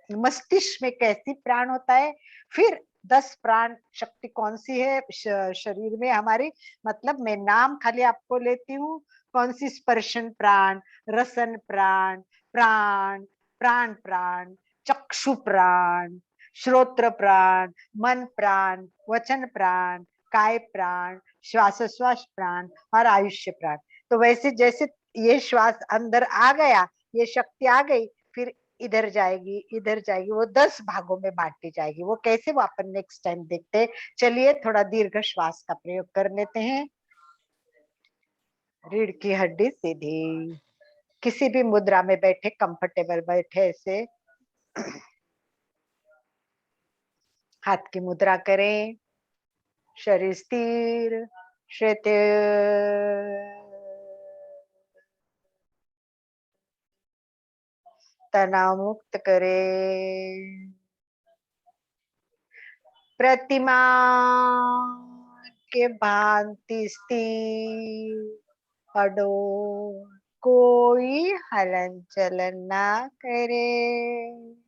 मस्तिष्क में कैसी प्राण होता है, फिर 10 प्राण शक्ति कौन सी है शरीर में हमारी, मतलब मैं नाम खाली आपको लेती हूँ, कौन सी, स्पर्शन प्राण, रसन प्राण, प्राण प्राण प्राण, चक्षु प्राण, श्रोत्र प्राण, मन प्राण, वचन प्राण, काय प्राण, श्वासोश्वास प्राण और आयुष्य प्राण। तो वैसे जैसे ये श्वास अंदर आ गया, ये शक्ति आ गई, फिर इधर जाएगी, वो 10 भागों में बांटी जाएगी। वो कैसे, वो अपन नेक्स्ट टाइम देखते हैं। चलिए थोड़ा दीर्घ श्वास का प्रयोग कर लेते हैं। रीढ़ की हड्डी सीधी, किसी भी मुद्रा में बैठे, कंफर्टेबल बैठे ऐसे हाथ की मुद्रा करें, शरीर स्थिर, श्वेत तनाव मुक्त करें। प्रतिमा के भांति स्थिर अडोल, कोई हलन चलन ना करे।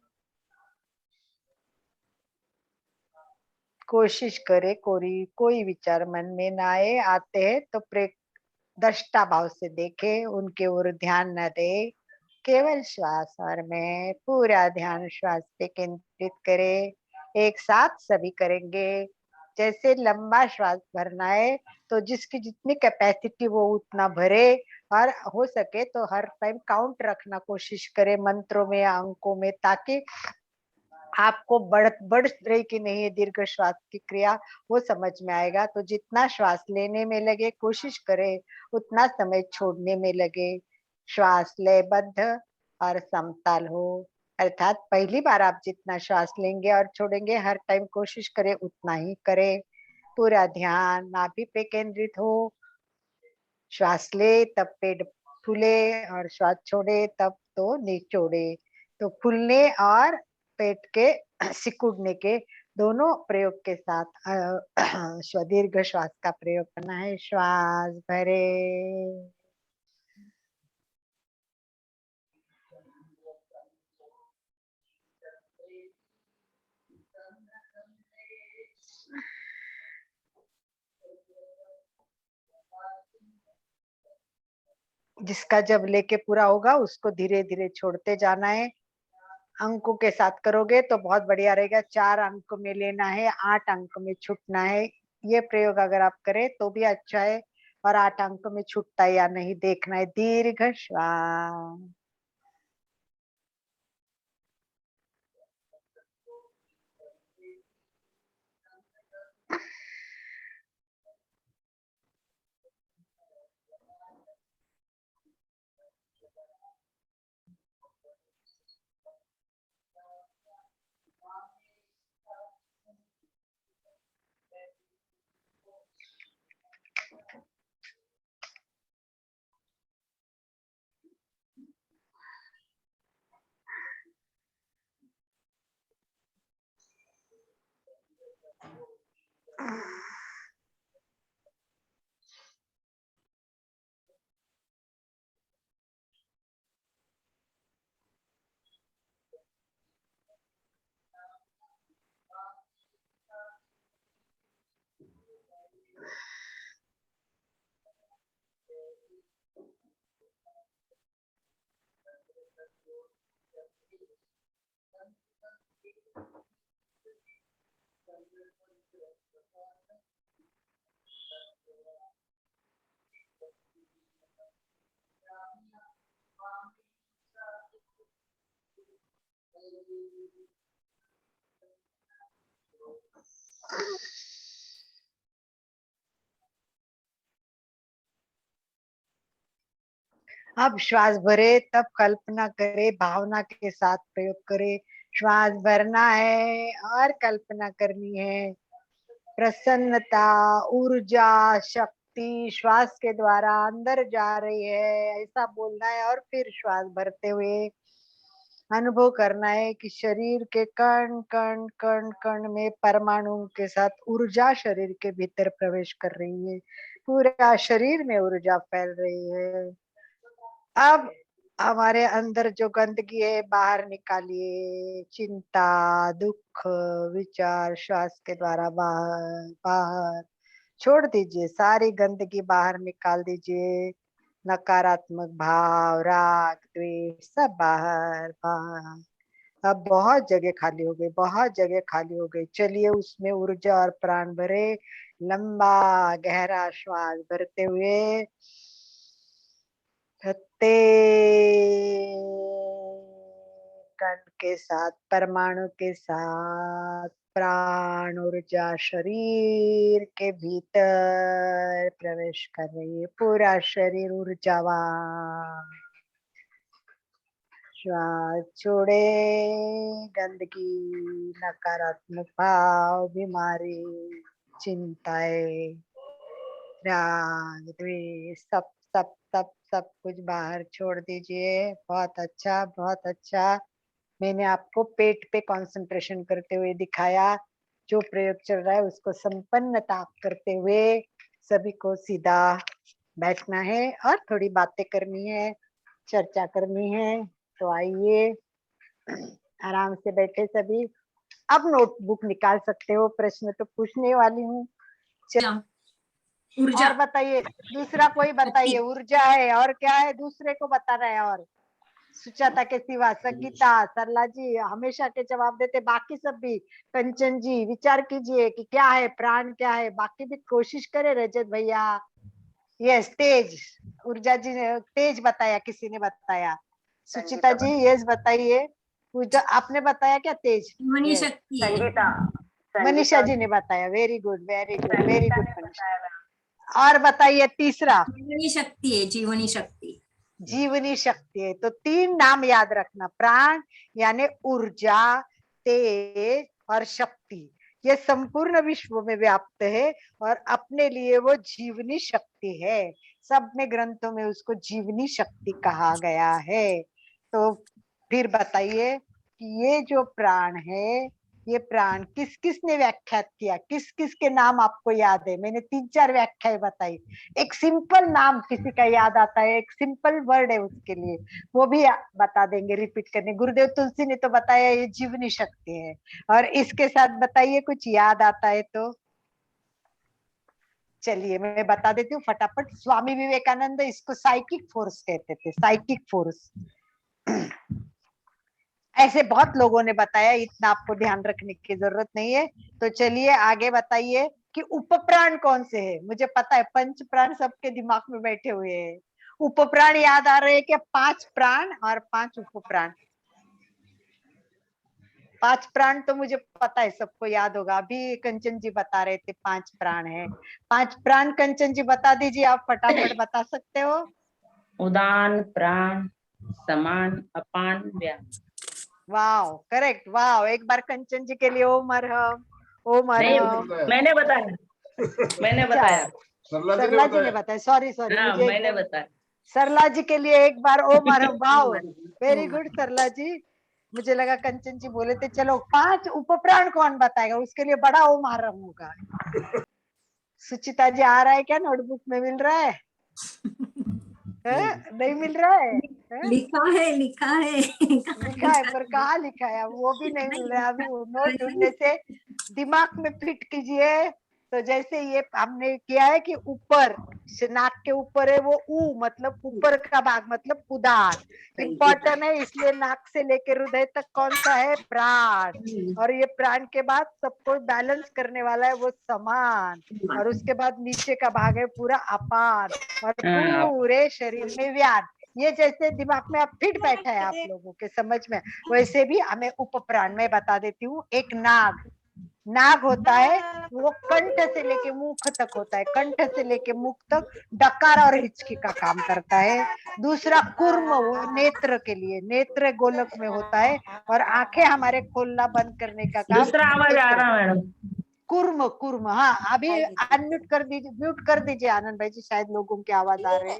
कोशिश करे कोई विचार मन में ना आए, आते हैं तो दृष्टा भाव से देखे, उनके ओर ध्यान न दे, केवल श्वास और में पूरा ध्यान श्वास पे केंद्रित करे। एक साथ सभी करेंगे। जैसे लंबा श्वास भरना है तो जिसकी जितनी कैपेसिटी वो उतना भरे, और हो सके तो हर टाइम काउंट रखना कोशिश करे मंत्रों में या अंकों में, ताकि आपको बढ़ रही कि नहीं है दीर्घ श्वास की क्रिया, वो समझ में आएगा। तो जितना श्वास लेने में लगे कोशिश करे उतना समय छोड़ने में लगे। श्वास लयबद्ध और समताल हो, अर्थात पहली बार आप जितना श्वास लेंगे और छोड़ेंगे हर टाइम कोशिश करे उतना ही करे। पूरा ध्यान नाभि पे केंद्रित हो। श्वास ले तब पेट फूले और श्वास छोड़े तब तो निचोड़े। तो फूलने और पेट के सिकुड़ने के दोनों प्रयोग के साथ दीर्घ श्वास का प्रयोग करना है। श्वास भरे, जिसका जब लेके पूरा होगा उसको धीरे धीरे छोड़ते जाना है। अंकों के साथ करोगे तो बहुत बढ़िया रहेगा। 4 अंक में लेना है, 8 अंक में छूटना है। ये प्रयोग अगर आप करें तो भी अच्छा है। और 8 अंक में छूटता है या नहीं देखना है। दीर्घ श्वास, अब श्वास भरे तब कल्पना करे, भावना के साथ प्रयोग करे। श्वास भरना है और कल्पना करनी है। प्रसन्नता, ऊर्जा, शक्ति श्वास के द्वारा अंदर जा रही है, ऐसा बोलना है। और फिर श्वास भरते हुए अनुभव करना है कि शरीर के कण कण कण कण में परमाणु के साथ ऊर्जा शरीर के भीतर प्रवेश कर रही है। पूरा शरीर में ऊर्जा फैल रही है। अब हमारे अंदर जो गंदगी है बाहर निकालिए। चिंता, दुख, विचार श्वास के द्वारा बाहर बाहर छोड़ दीजिए। सारी गंदगी बाहर निकाल दीजिए। नकारात्मक भाव, राग, द्वेष सब बाहर बाहर। अब बहुत जगह खाली हो गई, बहुत जगह खाली हो गई। चलिए उसमें ऊर्जा और प्राण भरे। लंबा गहरा श्वास भरते हुए प्रत्येक कण के साथ, परमाणु के साथ प्राण ऊर्जा शरीर के भीतर प्रवेश कर रही है। पूरा शरीर ऊर्जावान। श्वास छोड़े, गंदगी, नकारात्मक भाव, बीमारी, चिंताएं, राग, द्वेष, सब सब सब सब कुछ बाहर छोड़ दीजिए। बहुत अच्छा, बहुत अच्छा। मैंने आपको पेट पे कंसंट्रेशन करते हुए दिखाया। जो प्रयोग चल रहा है उसको संपन्नता करते हुए सभी को सीधा बैठना है और थोड़ी बातें करनी है, चर्चा करनी है। तो आइए, आराम से बैठे सभी। अब नोटबुक निकाल सकते हो, प्रश्न तो पूछने वाली हूँ। ऊर्जा और बताइए, दूसरा कोई बताइए। ऊर्जा है और क्या है, दूसरे को बताना है। और सुचाता के सिवा संगीता, सरला जी हमेशा के जवाब देते, बाकी सब भी। कंचन जी विचार कीजिए कि क्या है, प्राण क्या है, बाकी भी कोशिश करे। रजत भैया, यस तेज, ऊर्जा जी ने तेज बताया, किसी ने बताया। सुचिता जी यस बताइए। पूजा आपने बताया क्या, तेज? जीवनी Yes. शक्ति है। संगीता मनीषा जी ने बताया, very good very good very Sangeeta good ने मनीषा। बताया मैम। और बताइए तीसरा। जीवनी शक्ति है, जीवनी शक्ति। जीवनी शक्ति है। तो 3 नाम याद रखना, प्राण यानी ऊर्जा, तेज और शक्ति। ये संपूर्ण विश्व में व्याप्त है और अपने लिए वो जीवनी शक्ति है। सब में ग्रंथों में उसको जीवनी शक्ति कहा गया है। तो फिर बताइए कि ये जो प्राण है, ये प्राण किस किस ने व्याख्यात किया, किस किस के नाम आपको याद है? मैंने 3-4 व्याख्याएं बताई। एक सिंपल नाम किसी का याद आता है, एक सिंपल वर्ड है उसके लिए, वो भी बता देंगे रिपीट करने। गुरुदेव तुलसी ने तो बताया ये जीवनी शक्ति है। और इसके साथ बताइए कुछ याद आता है तो। चलिए मैं बता देती हूँ फटाफट। स्वामी विवेकानंद इसको साइकिक फोर्स कहते थे, साइकिक फोर्स। ऐसे बहुत लोगों ने बताया, इतना आपको ध्यान रखने की जरूरत नहीं है। तो चलिए आगे बताइए कि उपप्राण कौन से है। मुझे पता है पंच प्राण सबके दिमाग में बैठे हुए हैं। उपप्राण याद आ रहे हैं क्या? 5 प्राण और 5 उपप्राण। 5 प्राण तो मुझे पता है सबको याद होगा। अभी कंचन जी बता रहे थे 5 प्राण है। 5 प्राण कंचन जी बता दीजिए, आप फटाफट बता सकते हो। उदान, प्राण, समान, अपान, व्यान। वाह करेक्ट, वाह। एक बार कंचन जी के लिए ओम अरहम, ओम नहीं, अरहम। मैंने बताया, मैंने बताया। सरला जी ने बताया, सॉरी सॉरी, हाँ, मुझे मैंने एकदम। बताया। सरला जी के लिए एक बार ओम अरहम। वाओ वेरी गुड सरला जी। मुझे लगा कंचन जी बोले थे। चलो 5 उपप्राण कौन बताएगा, उसके लिए बड़ा ओम अरहम होगा। सुचिता जी आ रहा है क्या, नोटबुक में मिल रहा है? नहीं मिल रहा है? लिखा है, लिखा है। लिखा है पर कहाँ लिखा है, वो भी नहीं मिल रहा है। अभी वो नोट ढूंढने से दिमाग में फिट कीजिए। तो जैसे ये हमने किया है कि ऊपर नाक के ऊपर है वो ऊ, मतलब ऊपर का भाग, मतलब उदार इम्पोर्टेंट है। इसलिए नाक से लेकर हृदय तक कौन सा है? प्राण। और ये प्राण के बाद सबको बैलेंस करने वाला है वो समान। और उसके बाद नीचे का भाग है पूरा अपान, और पूरे शरीर में व्यान। ये जैसे दिमाग में अब फिट बैठा है आप लोगों के समझ में, वैसे भी हमें उपप्राण में बता देती हूँ। एक नाग, नाग होता है वो कंठ से लेके मुख तक होता है, कंठ से लेके मुख तक डकार और हिचकी का काम करता है। दूसरा कुर्म, वो नेत्र के लिए, नेत्र गोलक में होता है और आंखें हमारे खोलना बंद करने का काम दूसरा आवाज आ नेत्र। रहा मैडम। कुर्म, कुर्म, हाँ अभी अनम्यूट कर दीजिए, म्यूट कर दीजिए आनंद भाई जी, शायद लोगों की आवाज आ रही है।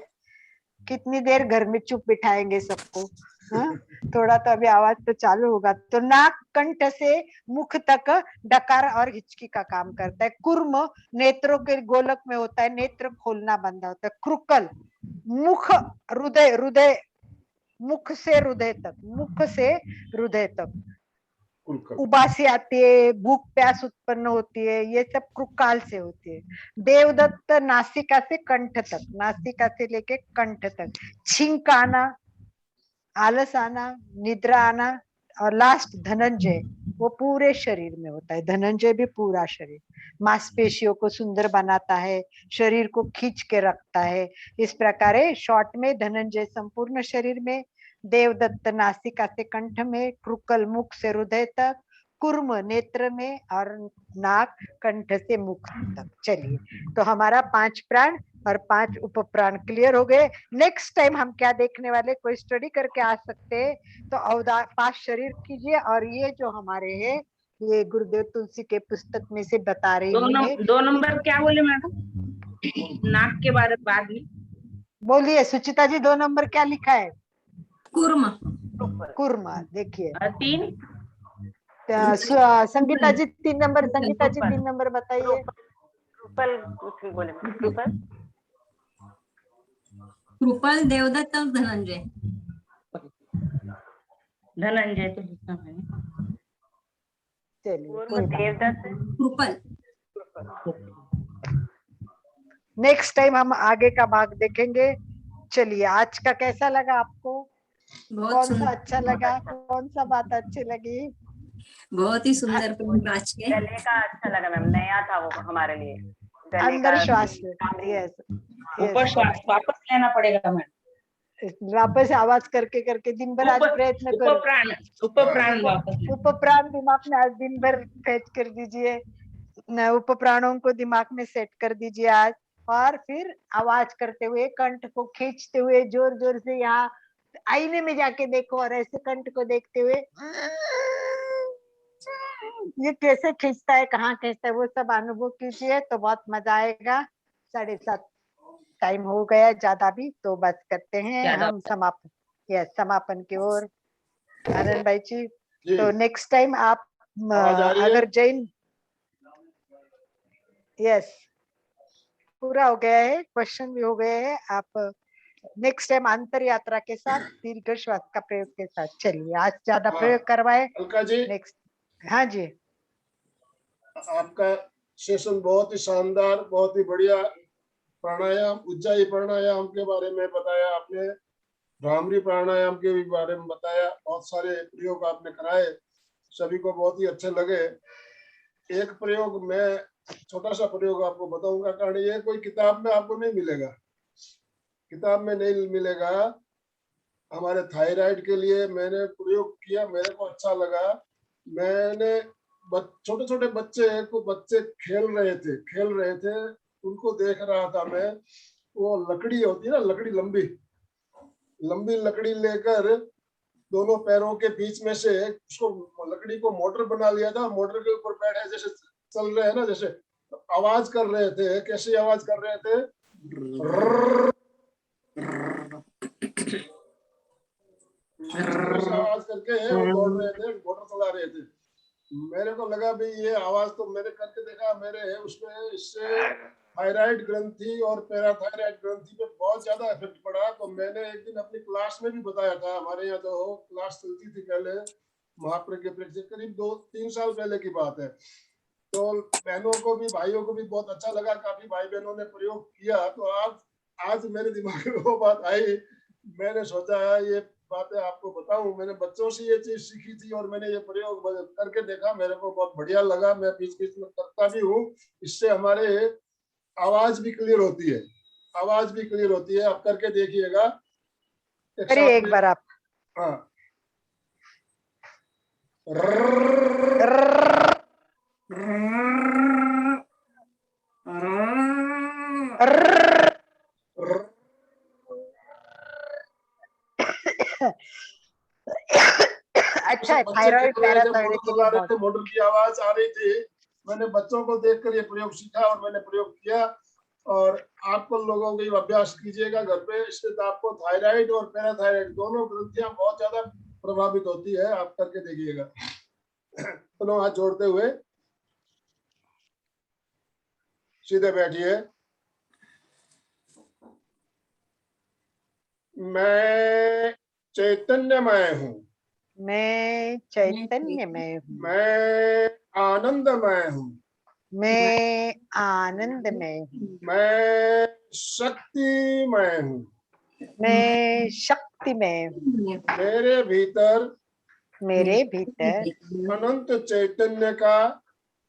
कितनी देर घर में चुप बिठाएंगे सबको? हाँ? थोड़ा तो अभी आवाज तो चालू होगा। तो नाक कंठ से मुख तक डकार और हिचकी का काम करता है। कुर्म नेत्रों के गोलक में होता है, नेत्र खोलना बंद होता है। क्रुकल मुख, हृदय, हृदय मुख से हृदय तक, मुख से हृदय तक उबासी आती है, भूख प्यास उत्पन्न होती है, ये सब क्रुकाल से होती है। देवदत्त नासिका से कंठ तक, नासिका से लेके कंठ तक। छींक आना, आलस आना, निद्रा आना, और लास्ट धनंजय वो पूरे शरीर में होता है। धनंजय भी पूरा शरीर, मांसपेशियों को सुंदर बनाता है, शरीर को खींच के रखता है। इस प्रकार शॉर्ट में धनंजय संपूर्ण शरीर में, देवदत्त नासिका से कंठ में, कृकल मुख से हृदय तक, कुर्म नेत्र में और नाक कंठ से मुख तक। चलिए, तो हमारा 5 प्राण और 5 उप प्राण क्लियर हो गए। नेक्स्ट टाइम हम क्या देखने वाले, कोई स्टडी करके आ सकते हैं तो अवदा 5 शरीर कीजिए। और ये जो हमारे है, ये गुरुदेव तुलसी के पुस्तक में से बता रही हूँ। 2 नंबर क्या बोले मैडम? नाक के बारे बाद में बोलिए सुचिता जी, 2 नंबर क्या लिखा है? कूर्म। कुर्म। देखिए 3 संगीता जी 3 नंबर, संगीता जी 3 नंबर बताइए। कृपल कुछ भी बोले मैम, कृपल कृपल, देवदत्त और धनंजय। धनंजय तो लिखा है। चलिए कुर्म कोई बात। देवदत्त है, कृपल। नेक्स्ट टाइम हम आगे का भाग देखेंगे। चलिए, आज का कैसा लगा आपको? बहुत कौन सा सुंदर, अच्छा लगा, कौन सा बात अच्छी लगी? बहुत ही सुंदर प्रयोग आज के। गले का अच्छा लगा मैम, नया था वो हमारे लिए। गले अंदर का श्वास, यस ऊपर श्वास वापस लेना पड़ेगा मैडम। वापस आवाज करके करके दिन भर आज प्रयत्न करो। उप प्राण वापस उप प्राण दिमाग में आज दिन भर कैच कर दीजिए, उप प्राणों को दिमाग में सेट कर दीजिए आज। और फिर आवाज करते हुए, कंठ को खींचते हुए, जोर जोर से यहाँ आईने में जाके देखो और ऐसे कंठ को देखते हुए ये कैसे खींचता है, कहाँ खींचता है, वो सब अनुभव कीजिए तो बहुत मजा आएगा। 7:30 टाइम हो गया, ज्यादा भी तो बस करते हैं हम समापन। यस, समापन की ओर। आनंद भाई जी, तो नेक्स्ट टाइम आप अगर जैन, यस पूरा हो गया है, क्वेश्चन भी हो गए हैं। आप नेक्स्ट टाइम अंतर यात्रा के साथ दीर्घ श्वास का प्रयोग के साथ चलिए। आज ज्यादा प्रयोग करवाए। अलका जी, नेक्स्ट, हाँ जी, आपका सेशन बहुत ही शानदार, बहुत ही बढ़िया। प्राणायाम, उज्जाई प्राणायाम के बारे में बताया आपने, भ्रामरी प्राणायाम के भी बारे में बताया, बहुत सारे प्रयोग आपने कराए, सभी को बहुत ही अच्छे लगे। एक प्रयोग मैं, छोटा सा प्रयोग आपको बताऊंगा, कारण ये कोई किताब में आपको नहीं मिलेगा, किताब में नहीं मिलेगा। हमारे थायराइड के लिए मैंने प्रयोग किया, मेरे को अच्छा लगा। मैंने छोटे छोटे बच्चे खेल रहे थे, उनको देख रहा था मैं। वो लकड़ी होती है ना, लकड़ी लंबी लंबी लकड़ी लेकर दोनों पैरों के बीच में से उसको, लकड़ी को मोटर बना लिया था, मोटर के ऊपर बैठे जैसे चल रहे हैं ना, जैसे तो आवाज कर रहे थे। कैसी आवाज कर रहे थे? आवाज करके वो दौड़ रहे थे, मोटर चला रहे थे। मेरे को लगा भाई ये आवाज तो मैंने करके देखा, मेरे उसमें इससे थायराइड ग्रंथि और पैराथायराइड ग्रंथि पे बहुत ज्यादा इफेक्ट पड़ा। तो मैंने एक दिन अपनी क्लास में भी बताया था, हमारे यहाँ जो क्लास चलती थी पहले, महाप्रज्ञ प्रेक्षक, करीब 2-3 साल पहले की बात है। तो बहनों को भी भाइयों को भी बहुत अच्छा लगा, काफी भाई बहनों ने प्रयोग किया। तो आज मेरे दिमाग में वो बात आई, मैंने सोचा ये बातें आपको बताऊं। मैंने बच्चों से ये चीज सीखी थी और मैंने ये प्रयोग करके देखा, मेरे को बहुत बढ़िया लगा। मैं बीच बीच में करता भी हूँ, इससे हमारे आवाज भी क्लियर होती है, आवाज भी क्लियर होती है। आप करके देखिएगा एक बार आप। हाँ, अच्छा है, थायराइड पैराथायराइड के लिए बहुत। मोटर की आवाज आ रही थी, मैंने बच्चों को देखकर ये प्रयोग सीखा और मैंने प्रयोग किया। और आपको लोगों को अभ्यास कीजिएगा घर पे, इससे तो आपको थायराइड और पैराथायराइड दोनों ग्रंथियां बहुत ज्यादा प्रभावित होती है। आप करके देखिएगा। दोनों हाथ जोड़ते हुए सीधे बैठिए। मैं चैतन्यमय हूँ, मैं चैतन्यमय हूँ, मैं आनंदमय हूँ, मैं आनंदमय हूँ, मैं शक्तिमय हूँ, मैं शक्तिमय हूँ, मेरे भीतर मेरे भीतर अनंत चैतन्य का,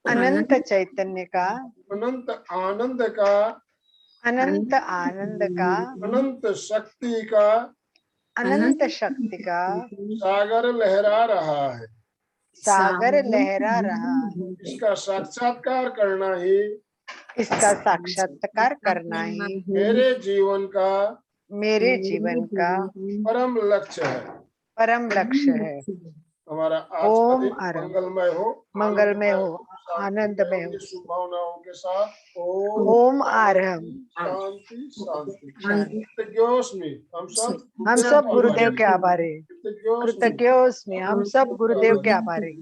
अनंत चैतन्य का, अनंत आनंद का, अनंत आनंद का, अनंत शक्ति का अनंत शक्ति का सागर लहरा रहा है। सागर लहरा रहा है। इसका साक्षात्कार करना ही इसका साक्षात्कार करना ही मेरे जीवन का मेरे जीवन का परम लक्ष्य है। परम लक्ष्य है। हमारा आज का ओम दिन आरम मंगलमय हो, मंगलमय हो, शांतिमय आनंदमय हो। ये शुभ भावनाओं के साथ ओम ओम आरम शांति शांति। शांति। कृतज्ञोस्मि, हम सब गुरुदेव के आभारी। कृतज्ञोस्मि, हम सब गुरुदेव के आभारी।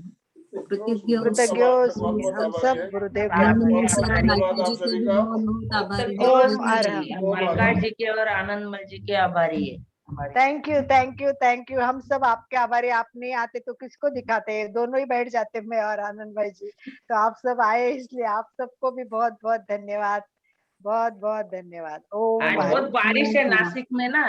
कृतज्ञोस्मि, हम सब गुरुदेव के आभारी। धन्यवाद आप सभी का। ओम आरम। मल्लिका जी के और आनंदमल जी के आभारी है। Thank you, thank you, thank you. हम सब आपके आभारी। आप नहीं आते तो किसको दिखाते हैं, दोनों ही बैठ जाते, मैं और आनंद भाई जी। तो आप सब आए, इसलिए आप सबको भी बहुत बहुत धन्यवाद, बहुत बहुत धन्यवाद। ओम आज आरम। बहुत बारिश है नासिक में ना।